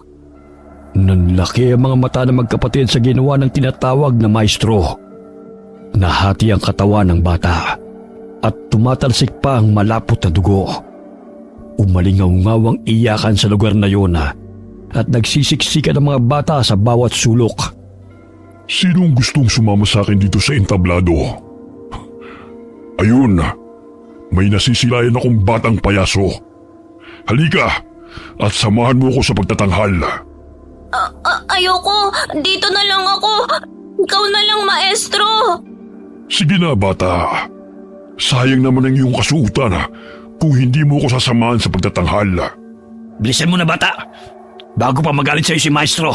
Nanlaki ang mga mata ng magkapatid sa ginawa ng tinatawag na maestro. Nahati ang katawan ng bata at tumatalsik pa ang malapot na dugo. Umalingaw-ngawang iyakan sa lugar na yun at nagsisiksikan ang mga bata sa bawat sulok. Sinong gustong sumama sa akin dito sa entablado? Ayun, may nasisilayan akong batang payaso. Halika at samahan mo ko sa pagtatanghal. Ayoko. Dito na lang ako. Ikaw na lang, maestro. Sige na, bata. Sayang naman ang iyong kasuotan kung hindi mo ko sasamahan sa pagtatanghal. Bilisan mo na, bata, bago pa magalit sa iyo si Maestro.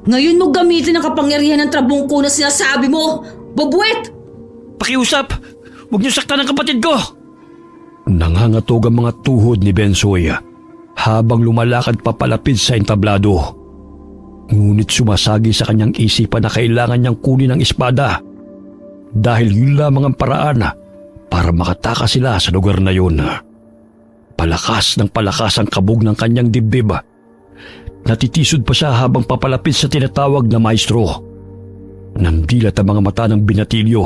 Ngayon mo gamitin ang kapangyarihan ng trabungko na sinasabi mo, Bubwet! Pakiusap! Huwag niyo saktan ang kapatid ko! Nangangatog ang mga tuhod ni Bensoy habang lumalakad papalapit sa entablado. Ngunit sumasagi sa kanyang isipan na kailangan niyang kunin ang espada dahil yun lamang ang paraan para makatakas sila sa lugar na yun. Palakas ng palakas ang kabog ng kanyang dibdib. Natitisod pa siya habang papalapit sa tinatawag na maestro. Nandilat ang mga mata ng binatilyo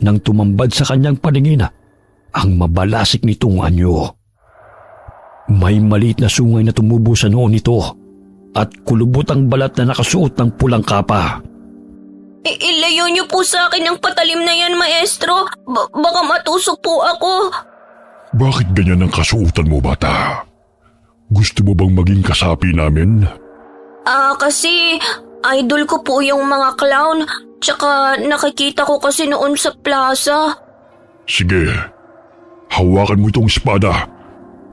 nang tumambad sa kanyang paningin ang mabalasik nitong anyo. May maliit na sungay na tumubo sa noon nito at kulubot ang balat na nakasuot ng pulang kapa. Ilayo niyo po sa akin ang patalim na yan, maestro. Baka matusok po ako. Bakit ganyan ang kasuotan mo, bata? Gusto mo bang maging kasapi namin? Kasi idol ko po yung mga clown. Tsaka nakikita ko kasi noon sa plaza. Sige, hawakan mo itong espada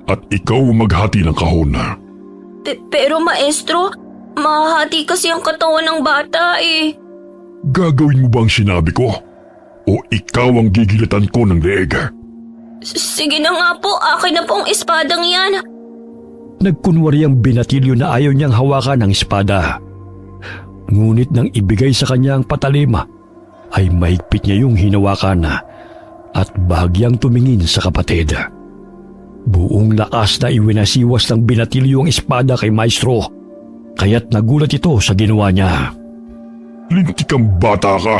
At ikaw maghati ng kahon. Pero maestro, mahahati kasi ang katawan ng bata eh. Gagawin mo ba ang sinabi ko? O ikaw ang gigilatan ko ng leeg? Sige na nga po, akin na po ang espadang yan. Nagkunwari ang binatilyo na ayaw niyang hawakan ng espada. Ngunit nang ibigay sa kanya ang patalim, ay mahigpit niya yung hinawakan at bahagyang tumingin sa kapatid. Buong lakas na iwinasiwas ng binatilyo ang espada kay Maestro, kaya't nagulat ito sa ginawa niya. Lintik kang bata ka.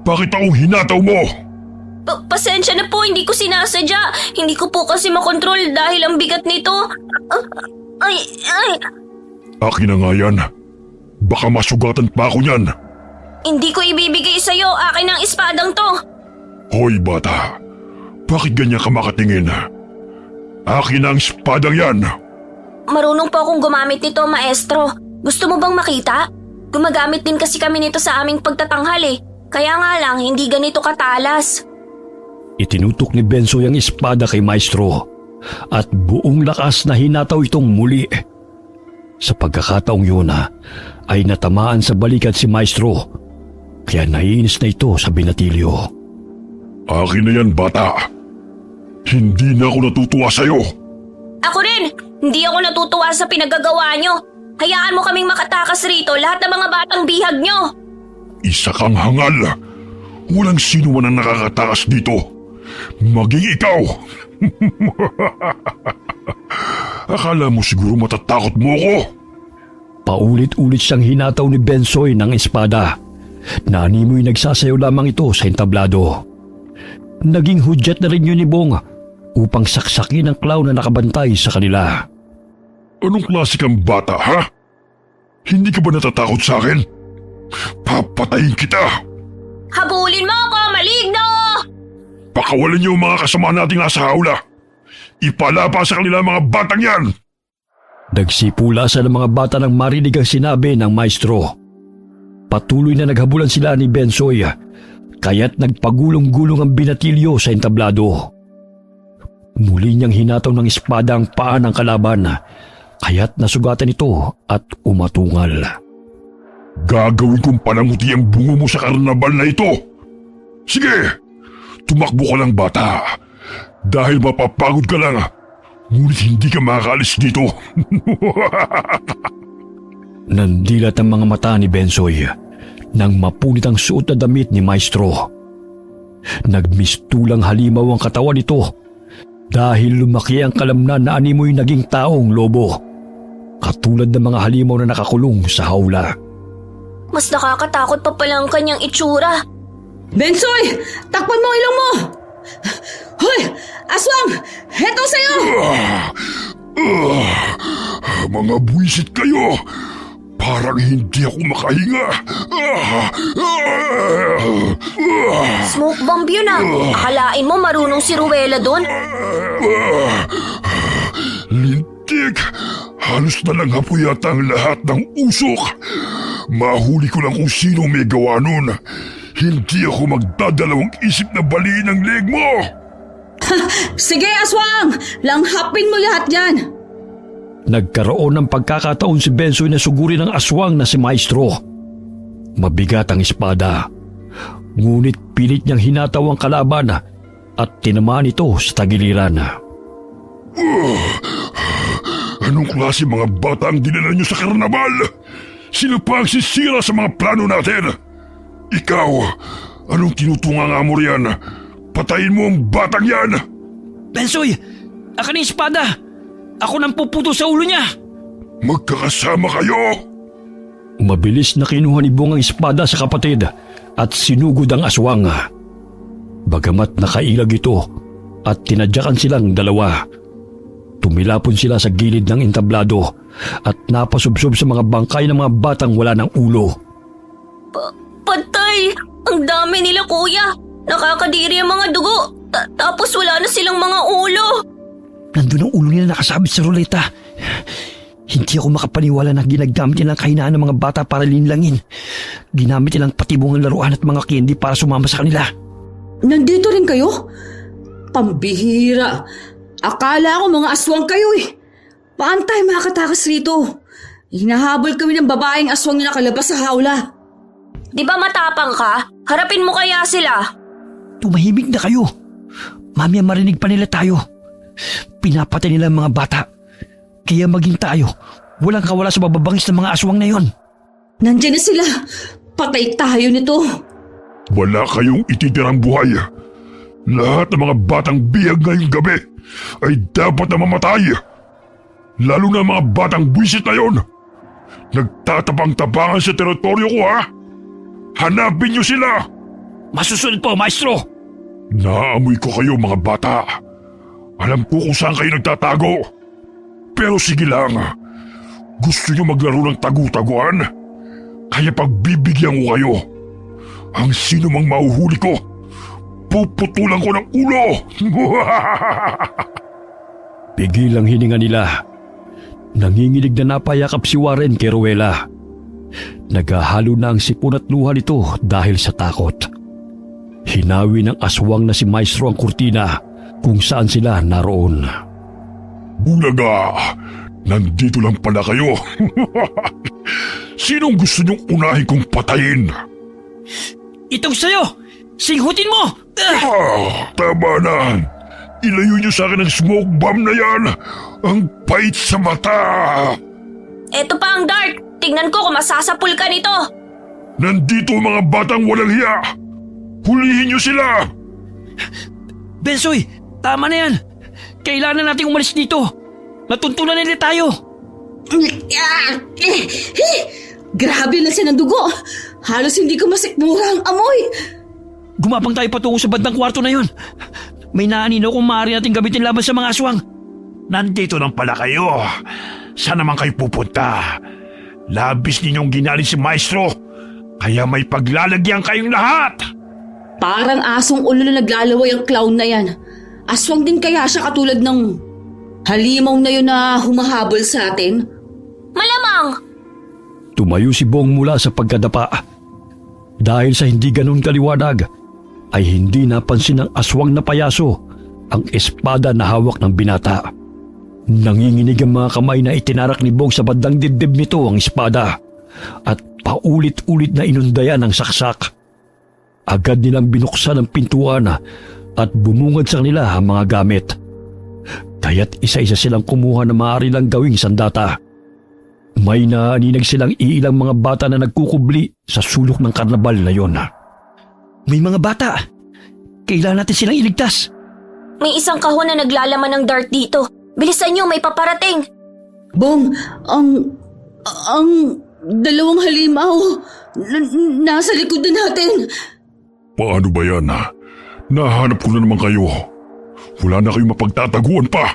Bakit ako hinataw mo? Pasensya na po, hindi ko sinasadya. Hindi ko po kasi makontrol dahil ang bigat nito. Ay. Akin na nga yan. Baka masugatan pa ako niyan. Hindi ko ibibigay sa'yo, akin ang espadang to. Hoy bata, bakit ganyan ka makatingin? Akin ang espadang yan. Marunong po akong gumamit nito, maestro. Gusto mo bang makita? Gumagamit din kasi kami nito sa aming pagtatanghal eh. Kaya nga lang, hindi ganito katalas. Itinutok ni Bensoy ang espada kay Maestro at buong lakas na hinataw itong muli. Sa pagkakataong yun ay natamaan sa balikat si Maestro, kaya naiinis na ito sa binatilyo. Akin na yan bata. Hindi na ako natutuwa sa'yo. Ako rin! Hindi ako natutuwa sa pinagagawa nyo. Hayaan mo kaming makatakas rito, lahat ng mga batang bihag nyo. Isa kang hangal. Walang sino man ang nakakatakas dito. Maging ikaw. Akala mo siguro matatakot mo ako. Paulit-ulit siyang hinataw ni Bensoy ng espada. Naanimoy nagsasayaw lamang ito sa entablado. Naging hudyat na rin yun ni Bong upang saksakin ang clown na nakabantay sa kanila. Anong klase kang bata, ha? Hindi ka ba natatakot sa akin? Papatayin kita! Habulin mo ako, maligno! Pakawalan niyo ang mga kasama nating nasa hawla. Ipalapa sa kanila mga batang yan! Nagsipula sa mga bata nang marinig ang sinabi ng maestro. Patuloy na naghabulan sila ni Bensoy, kaya't nagpagulong-gulong ang binatilyo sa entablado. Muli niyang hinataw ng espada ang paa ng kalaban, kaya't nasugatan ito at umatungal. Gagawin kong pananguti ang bungo mo sa karnabal na ito. Sige, tumakbo ka lang bata. Dahil mapapagod ka lang, ngunit hindi ka makakalis dito. Nandilat ang mga mata ni Bensoy nang mapunit ang suot na damit ni Maestro. Nagmistulang halimaw ang katawan nito dahil lumaki ang kalamnan na animoy naging taong lobo, katulad ng mga halimaw na nakakulong sa hawla. Mas nakakatakot pa pala ang kanyang itsura. Bensoy! Takpan mo ang ilong mo! Hoy! Aswang! Heto sa'yo! Mga buwisit kayo! Parang hindi ako makahinga. Smoke bomb yun ah. Akalain mo marunong si Ruela doon? Lintik! Halos na lang hapo yata ang lahat ng usok. Mahuli ko lang kung sino may gawa nun. Hindi ako magdadalawang isip na baliin ang leg mo! Sige, Aswang! Langhapin mo lahat yan! Nagkaroon ng pagkakataon si Bensoy na sugurin ng aswang na si Maestro. Mabigat ang espada, ngunit pilit niyang hinataw ang kalaban at tinamaan ito sa tagiliran. Anong klase mga bata ang dinala niyo sa karnabal? Sino pa ang sisira sa mga plano natin? Ikaw, anong tinutunga mo riyan? Patayin mo ang batang yan! Bensoy! Akin ang espada! Ako nang puputo sa ulo niya! Magkakasama kayo! Mabilis na kinuha ni Bong ang espada sa kapatid at sinugod ang aswang. Bagamat nakailag ito at tinadyakan silang dalawa, tumilapon sila sa gilid ng entablado at napasubsob sa mga bangkay ng mga batang wala ng ulo. Patay! Ang dami nila, kuya! Nakakadiri ang mga dugo! Tapos wala na silang mga ulo! Nandun ang ulo nila nakasabit sa ruleta. Hindi ako makapaniwala na ginagamit nilang kahinaan ng mga bata para linlangin. Ginamit nilang patibungang laruan at mga candy para sumama sa kanila. Nandito rin kayo? Pambihira! Akala ko mga aswang kayo eh. Paano tayo makakatakas rito? Hinahabol kami ng babaeng aswang na nakalabas sa hawla. Di ba matapang ka? Harapin mo kaya sila. Tumahimik na kayo. Mamaya marinig pa nila tayo. Pinapatay nila ang mga bata. Kaya maging tayo, walang kawala sa bababangis ng mga aswang na yon. Nandiyan na sila. Patay tayo nito. Wala kayong ititirang buhay. Lahat ng mga batang bihag ngayong gabi ay dapat na mamatay. Lalo na mga batang buwisit na yon. Nagtatapang-tapangan sa teritoryo ko, ha? Hanapin niyo sila! Masusunod po, maestro! Naamoy ko kayo, mga bata. Alam ko kung saan kayo nagtatago. Pero sige lang, gusto niyo maglaro ng tagu-taguan? Kaya pagbibigyan ko kayo. Ang sino mang mahuhuli ko, puputulan ko ng ulo! Pigil ang hininga nila. Nanginginig na napayakap si Warren kay Rowella. Naghahalo na ang sipon at luha nito dahil sa takot. Hinawi ng aswang na si Maestro ang kurtina kung saan sila naroon. Bulaga! Nandito lang pala kayo. Sinong gusto niyong unahin kong patayin? Itong sayo! Singhutin mo! Tama na. Ilayo niyo sa akin ang smoke bomb na yan. Ang pait sa mata. Eto pa ang dart. Tingnan ko kung masasapul ka nito. Nandito ang mga batang walang hiya. Hulihin niyo sila. Bensoy, tama na yan. Kailangan nating umalis dito. Natuntunan nila tayo. Grabe na siya ng dugo. Halos hindi ko masikmura ang amoy. Gumapang tayo patungo sa bandang kwarto na yon. May naanino kung maaari natin gamitin laban sa mga aswang. Nandito lang pala kayo. Saan naman kayo pupunta? Labis ninyong ginali si Maestro. Kaya may paglalagyan kayong lahat. Parang asong ulo na naglalaway ang clown na yan. Aswang din kaya siya katulad ng halimaw na yun na humahabol sa atin? Malamang! Tumayo si Bong mula sa pagkadapa. Dahil sa hindi ganun kaliwanag, ay hindi napansin ng aswang na payaso ang espada na hawak ng binata. Nanginginig ang mga kamay na itinarak ni Bong sa bandang dibdib nito ang espada at paulit-ulit na inundayan ang saksak. Agad nilang binuksan ang pintuan at bumungad sa kanila ang mga gamit. Kaya't isa-isa silang kumuha na maaari lang gawing sandata. May naaninag silang iilang mga bata na nagkukubli sa sulok ng karnabal na yon. May mga bata. Kailangan natin silang iligtas. May isang kahon na naglalaman ng dart dito. Bilisan niyo, may paparating. Bong, ang dalawang halimaw nasa likod na natin. Paano ba yan? Nahanap ko na naman kayo. Wala na kayong mapagtataguan pa.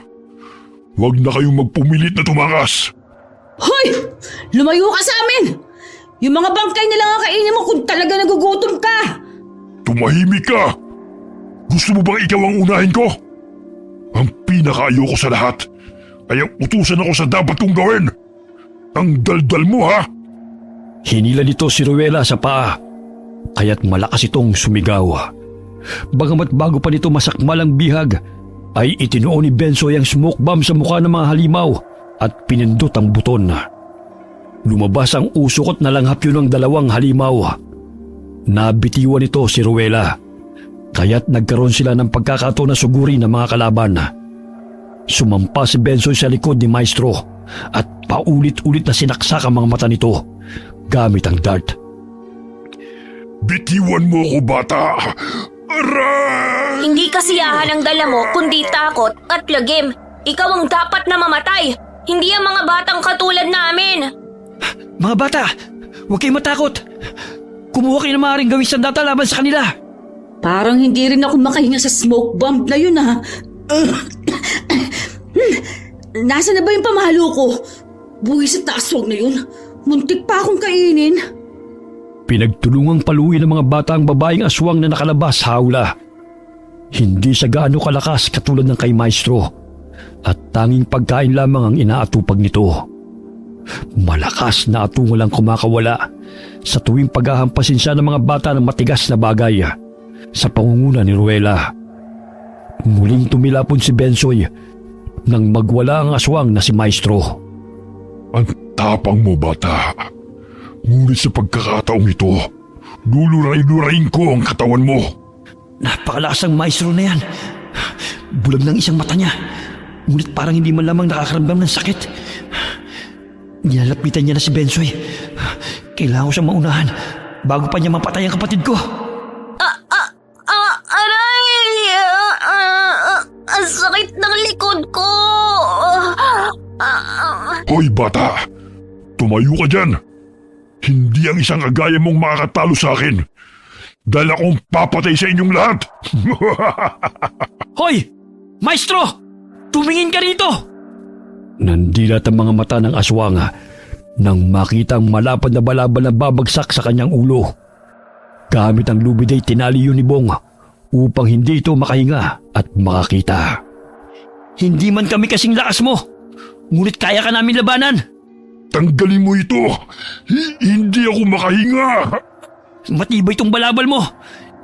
Huwag na kayong magpumilit na tumakas. Hoy! Lumayo ka sa amin! Yung mga bangkay na lang ang kainin mo kung talaga nagugutom ka! Tumahimik ka! Gusto mo bang ikaw ang unahin ko? Ang pinakaayoko sa lahat ay ang utusan ako sa dapat kong gawin. Ang daldal mo, ha? Hinila nito si Rowella sa paa, kaya't malakas itong sumigaw. Bagamat bago pa nito masakmal ang bihag, ay itinuon ni Bensoy ang smoke bomb sa mukha ng mga halimaw at pinindot ang buton. Lumabas ang usokot na langhap yun ng dalawang halimaw. Nabitiwan nito si Rowella, kaya't nagkaroon sila ng pagkakataon na sugurin ng mga kalaban. Sumampa si Bensoy sa likod ni Maestro at paulit-ulit na sinaksak ang mga mata nito gamit ang dart. Bitiwan mo ako, bata! Aray! Hindi kasiyahan ang dala mo, kundi takot at lagim. Ikaw ang dapat na mamatay. Hindi ang mga batang katulad namin. Mga bata, huwag kayong matakot. Kumuha kayo na maaaring gawing sandata laban sa kanila. Parang hindi rin ako makahinga sa smoke bomb na yun, ha? Nasaan na ba yung pamahalo ko? Buhay sa taswag na yun. Muntik pa akong kainin. Pinagtulungang paluin ng mga bata ang babaeng aswang na nakalabas sa hawla. Hindi siya gaano kalakas katulad ng kay Maestro at tanging pagkain lamang ang inaatupag nito. Malakas na atungal ang kumakawala sa tuwing paghahampasin siya ng mga bata ng matigas na bagay sa pangunguna ni Rowella. Muling tumilapon si Bensoy nang magwala ang aswang na si Maestro. Ang tapang mo, bata. Ngunit sa pagkakataong ito, luluray-lurayin ko ang katawan mo. Napakalakas ang Maestro na yan. Bulag ng isang mata niya. Ngunit parang hindi man lamang nakakaramdam ng sakit. Nilalapitan niya na si Bensoy. Kailangan ko siyang maunahan bago pa niya mapatay ang kapatid ko. Aray! Ang sakit ng likod ko! Hoy, bata! Tumayo ka dyan! Hindi ang isang agaya mong makakatalo sa akin. Dahil akong papatay sa inyong lahat! Hoy! Maestro! Tumingin ka rito! Nandilat ang mga mata ng aswang nang makita ang malapad na balabal na babagsak sa kanyang ulo. Gamit ang lubid ay tinali yun ni Bong upang hindi ito makahinga at makakita. Hindi man kami kasing lakas mo, ngunit kaya ka namin labanan. Tanggalin mo ito! Hindi ako makahinga! Matibay itong balabal mo,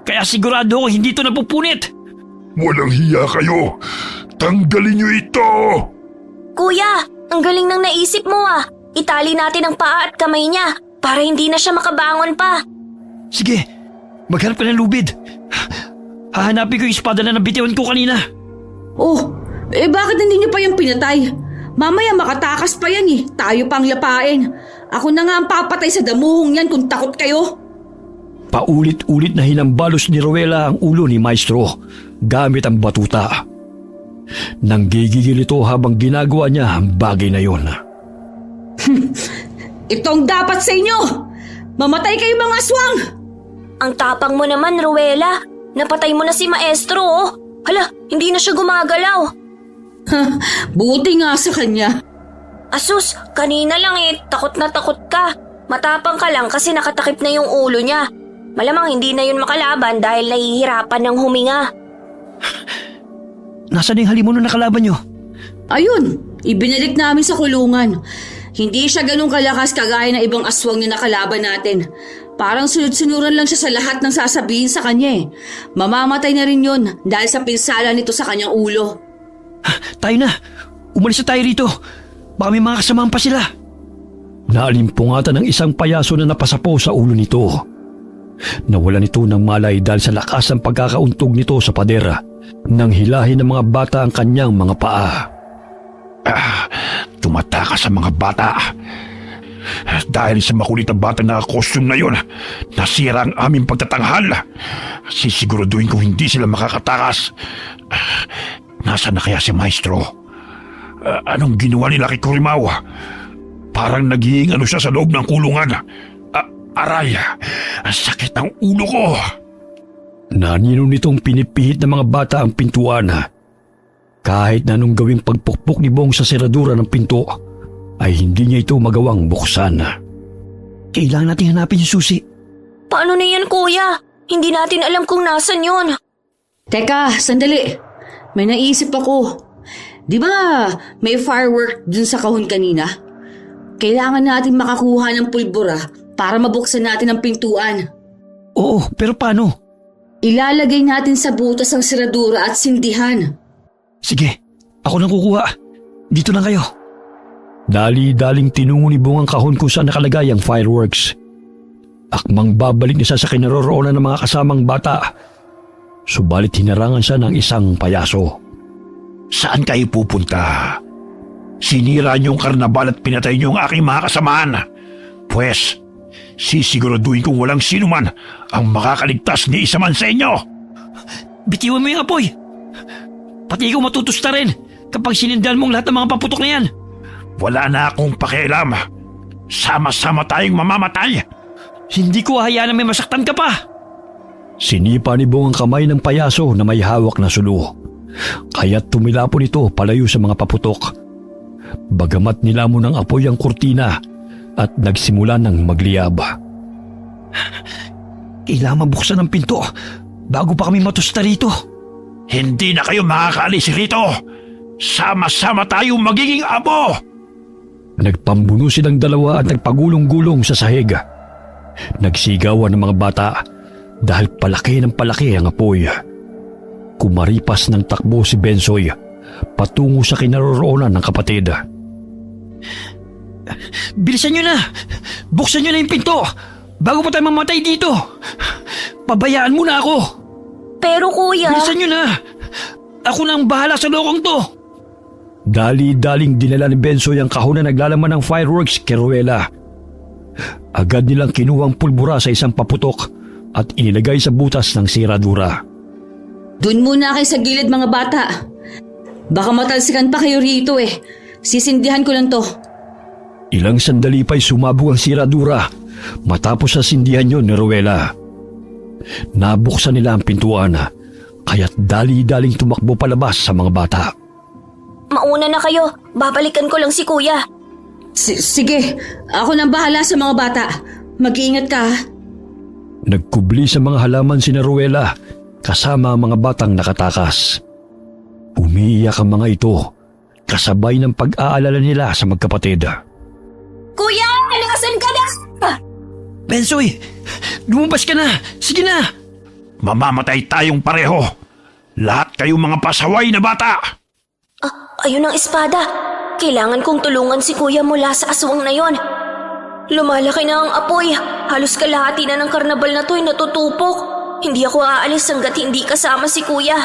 kaya sigurado ako hindi ito napupunit. Walang hiya kayo! Tanggalin niyo ito! Kuya, ang galing ng naisip mo ah. Itali natin ang paa at kamay niya para hindi na siya makabangon pa. Sige, maghanap ka ng lubid. Hahanapin ko yung espada na nabitiwan ko kanina. Oh, bakit hindi niyo pa yung pinatay? Mamaya makatakas pa yan eh. Tayo pang lapain. Ako na nga ang papatay sa damuhong yan kung takot kayo. Paulit-ulit na hinambalos ni Rowela ang ulo ni Maestro gamit ang batuta. Nanggigigil ito habang ginagawa niya ang bagay na yon. Itong dapat sa inyo! Mamatay kayo mga aswang! Ang tapang mo naman, Rowela. Napatay mo na si Maestro oh. Hala, hindi na siya gumagalaw. Buti nga sa kanya. Asus, kanina lang takot na takot ka. Matapang ka lang kasi nakatakip na yung ulo niya. Malamang hindi na yun makalaban dahil nahihirapan ng huminga. Nasaan yung halimuno na kalaban nyo? Ayun, ibinalik namin sa kulungan. Hindi siya ganun kalakas kagaya ng ibang aswang na nakalaban natin. Parang sunod-sunuran lang siya sa lahat ng sasabihin sa kanya eh. Mamamatay na rin yun dahil sa pinsala nito sa kanyang ulo. Tayo na! Umalis na tayo rito! Baka may mga kasamahan pa sila! Naalimpungatan ng isang payaso na napasapo sa ulo nito. Nawalan ito ng malay dahil sa lakas ng pagkakauntog nito sa padera nang hilahin ng mga bata ang kanyang mga paa. Tumatakas sa mga bata. Dahil sa makulit na batang nakakostyum na yon, nasira ang aming pagtatanghal. Sisiguraduhin kong hindi sila makakatakas. Nasaan na kaya si Maestro? Anong ginawa nila kay Kurimaw? Parang naghihingalo siya sa loob ng kulungan. Aray, ang sakit ng ulo ko. Nanino nitong pinipihit ng mga bata ang pintuan. Kahit na anong gawing pagpukpok ni Bong sa seradura ng pinto, ay hindi niya ito magawang buksan. Kailangan natin hanapin yung susi. Paano na yan, kuya? Hindi natin alam kung nasan yun. Teka, sandali. May naisip ako. Di ba may firework dun sa kahon kanina? Kailangan natin makakuha ng pulbura para mabuksan natin ang pintuan. Oo, pero paano? Ilalagay natin sa butas ang seradura at sindihan. Sige, ako nang kukuha. Dito lang kayo. Dali-daling tinungo ni Bong ang kahon kung saan nakalagay ang fireworks. Akmang babalik niya sa kinaroroonan ng mga kasamang bata. Subalit hinarangan siya ng isang payaso. Saan kayo pupunta? Sinira niyo ang karnabal at pinatay niyo ang aking mga kasamahan. Pwes, sisiguraduhin kong walang sino man ang makakaligtas ni isa man sa inyo. Bitiwan mo yung apoy. Pati ikaw matutusta rin kapag sinindahan mo ang lahat ng mga paputok na yan. Wala na akong pakialam. Sama-sama tayong mamamatay. Hindi ko hayaan na may masaktan ka pa. Sinipa ni Bong ang kamay ng payaso na may hawak na sulo. Kaya't tumilapon ito palayo sa mga paputok. Bagamat nilamon ng apoy ang kurtina at nagsimula ng magliyab. Kailangan mabuksan ang pinto bago pa kami matusta rito. Hindi na kayo makakaalis rito. Sama-sama tayong magiging amo. Nagpambuno silang dalawa at nagpagulong-gulong sa sahig. Nagsigawan ng mga bata dahil palaki ng palaki ang apoy. Kumaripas ng takbo si Bensoy patungo sa kinaroroonan ng kapatid. Bilisan nyo na! Buksan nyo na yung pinto! Bago pa tayo mamatay dito! Pabayaan mo na ako! Pero kuya… Bilisan nyo na! Ako na ang bahala sa lokong to! Dali-daling dinala ni Bensoy ang kahon na naglalaman ng fireworks kay Ruela. Agad nilang kinuhang pulbura sa isang paputok at inilagay sa butas ng siradura. Doon muna kayo sa gilid mga bata. Baka matalsikan pa kayo rito eh. Sisindihan ko lang to. Ilang sandali pa'y sumabog ang siradura matapos sa sindihan yun ni Ruela. Nabuksan nila ang pintuan kaya't dali-daling tumakbo palabas sa mga bata. Mauna na kayo. Babalikan ko lang si kuya. Sige, ako nang bahala sa mga bata. Mag-iingat ka ha. Nagkubli sa mga halaman si Ruela kasama ang mga batang nakatakas. Umiiyak ang mga ito kasabay ng pag-aalala nila sa magkapatid. Kuya! Nakasan ka na! Bensoy! Lumabas ka na! Sige na! Mamamatay tayong pareho. Lahat kayong mga pasaway na bata. Ayun ang espada. Kailangan kong tulungan si kuya mula sa aswang na yon. Lumalaki na ang apoy. Halos kalahati na ng karnabal na to'y natutupok. Hindi ako aalis hanggat hindi kasama si kuya.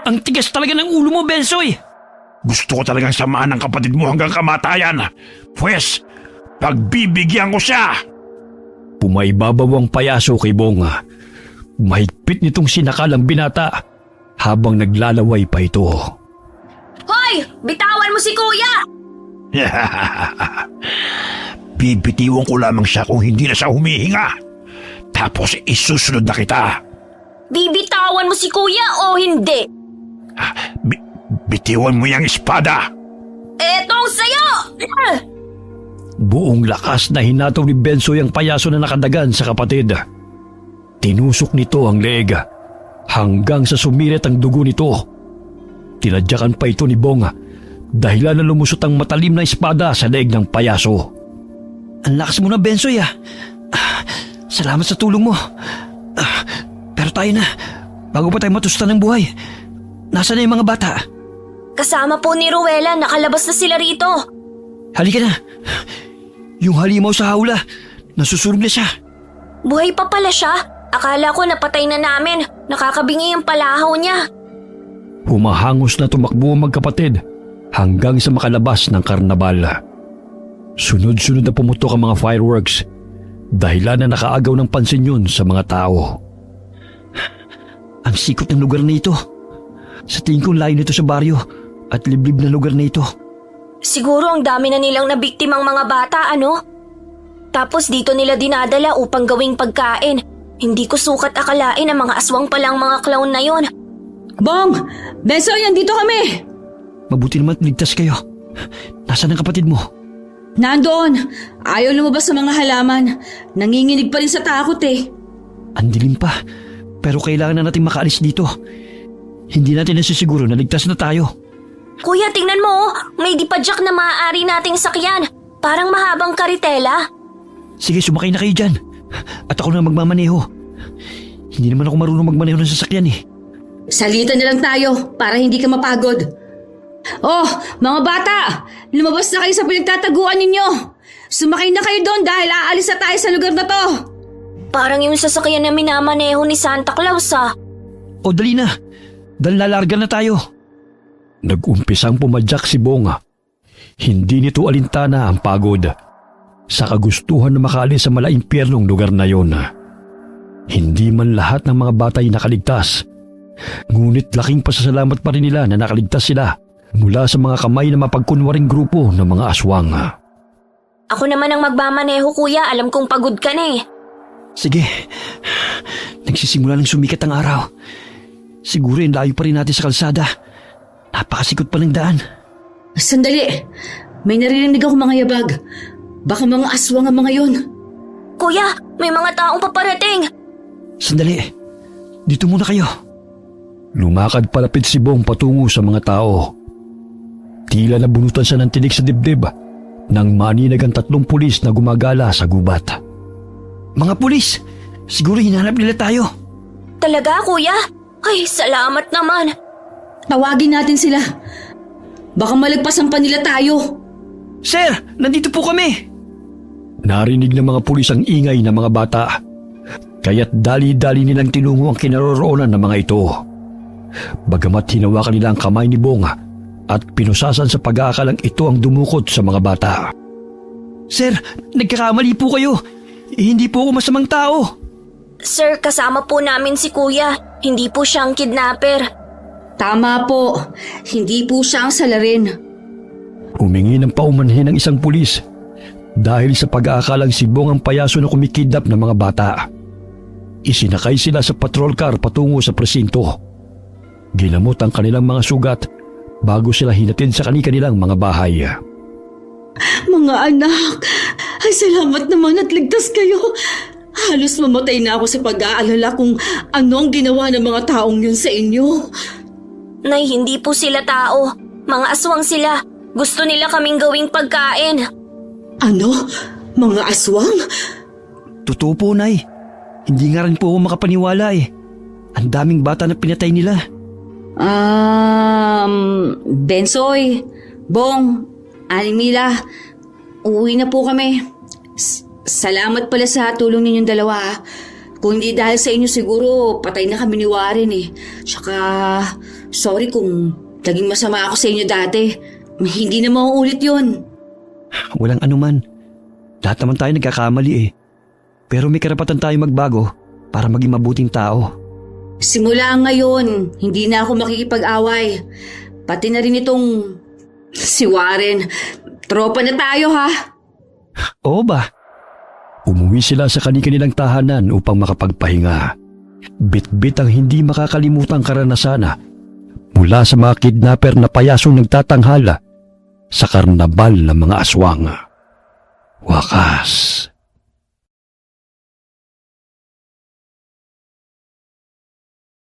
Ang tigas talaga ng ulo mo, Bensoy! Gusto ko talagang samahan ng kapatid mo hanggang kamatayan. Pwes, pagbibigyan ko siya. Pumaibabaw ang payaso kay Bonga. Mahigpit nitong sinakalang binata habang naglalaway pa ito. Hoy! Bitawan mo si kuya! Bibitiwan ko lamang siya kung hindi na siya humihinga. Tapos isusunod na kita. Bibitawan mo si kuya o hindi? Bitiwan mo yung espada. Etong sayo! Buong lakas na hinataw ni Bensoy ang payaso na nakadagan sa kapatid. Tinusok nito ang leeg hanggang sa sumirit ang dugo nito. Tinadyakan pa ito ni Bong dahilan na lumusot ang matalim na espada sa leeg ng payaso. Ang lakas mo na, Bensoy Salamat sa tulong mo. Pero tayo na, bago pa tayo matusta ng buhay. Nasaan na yung mga bata? Kasama po ni Ruela, nakalabas na sila rito. Halika na. Yung halimaw sa hawla, nasusunog na siya. Buhay pa pala siya. Akala ko napatay na namin. Nakakabingi yung palahaw niya. Humahangos na tumakbo ang magkapatid hanggang sa makalabas ng karnabal. Sunod-sunod na pumutok ang mga fireworks dahilan na nakaagaw ng pansin yun sa mga tao. Ang sikot ng lugar na ito. Sa tingin kong layo nito sa baryo at liblib na lugar na ito. Siguro ang dami na nilang nabiktimang mga bata, ano? Tapos dito nila dinadala upang gawing pagkain. Hindi ko sukat akalain ang mga aswang palang mga clown na yon. Bong! Bensoy, nandito kami! Mabuti naman ligtas kayo. Nasaan ang kapatid mo? Nandoon. Ayaw lumabas sa mga halaman. Nanginginig pa rin sa takot eh. Ang dilim pa. Pero kailangan na natin makaalis dito. Hindi natin nasisiguro na ligtas na tayo. Kuya, tingnan mo, may dipadyak na maaari nating sakyan. Parang mahabang karitela. Sige, sumakay na kayo dyan. At ako na magmamaneho. Hindi naman ako marunong magmaneho ng sasakyan eh. Salita na lang tayo para hindi ka mapagod. Oh, mga bata! Lumabas na kayo sa pinagtataguan ninyo. Sumakay na kayo doon dahil aalis na tayo sa lugar na to. Parang yung sasakyan na minamaneho ni Santa Claus O dali na. Dahil lalarga na tayo. Nag-umpisang pumadyak si Bonga. Hindi nito alintana ang pagod sa kagustuhan na makaalis sa malaimpyernong lugar na yon. Hindi man lahat ng mga bata ay nakaligtas. Ngunit laking pasasalamat pa rin nila na nakaligtas sila mula sa mga kamay na mapagkunwaring grupo ng mga aswang. Ako naman ang magmamaneho, kuya. Alam kong pagod ka na eh. Sige. Nagsisimula ng sumikat ang araw. Siguro yung layo pa rin natin sa kalsada. Napakasikot pa ng daan. Sandali. May narinig ako mga yabag. Baka mga aswang ang mga yon. Kuya, may mga taong paparating. Sandali. Dito muna kayo. Lumakad palapit si Bong patungo sa mga tao. Tila nabunutan siya ng tinik sa dibdib nang maninag ang 3 pulis na gumagala sa gubat. Mga pulis! Siguro hinahanap nila tayo. Talaga, kuya? Ay, salamat naman. Tawagin natin sila. Baka malagpasan pa nila tayo. Sir, nandito po kami! Narinig ng mga pulis ang ingay ng mga bata. Kaya't dali-dali nilang tinungo ang kinaroroonan ng mga ito. Bagamat hinawakan nila ang kamay ni Bong at pinusasan sa pag-aakalang ito ang dumukot sa mga bata. Sir, nagkakamali po kayo. Hindi po ako masamang tao. Sir, kasama po namin si Kuya. Hindi po siya ang kidnapper. Tama po, hindi po siya ang salarin. Humingi ng paumanhin ng isang pulis dahil sa pag-aakalang si Bong ang payaso na kumikidnap ng mga bata. Isinakay sila sa patrol car patungo sa presinto. Ginamot ang kanilang mga sugat bago sila hinatid sa kanilang mga bahay. Mga anak, ay salamat naman at ligtas kayo. Halos mamatay na ako sa pag-aalala kung ano ang ginawa ng mga taong yun sa inyo. Nay, hindi po sila tao. Mga aswang sila. Gusto nila kaming gawing pagkain. Ano? Mga aswang? Totoo po, Nay. Hindi nga rin po ako makapaniwala eh. Ang daming bata na pinatay nila. Bensoy, Bong, Aling Mila, uuwi na po kami. Salamat pala sa tulong ninyong dalawa. Kung hindi dahil sa inyo siguro patay na kami ni Warren eh. Tsaka sorry kung naging masama ako sa inyo dati. Hindi na mauulit yun. Walang anuman. Lahat naman tayo nagkakamali eh. Pero may karapatan tayo magbago para maging mabuting tao. Simula ngayon, hindi na ako makikipag-away. Pati na rin itong si Warren. Tropa na tayo ha. Oo ba? Umuwi sila sa kanilang tahanan upang makapagpahinga. Bit-bit ang hindi makakalimutang karanasan mula sa mga kidnapper na payasong nagtatanghala sa karnabal ng mga aswang. Wakas,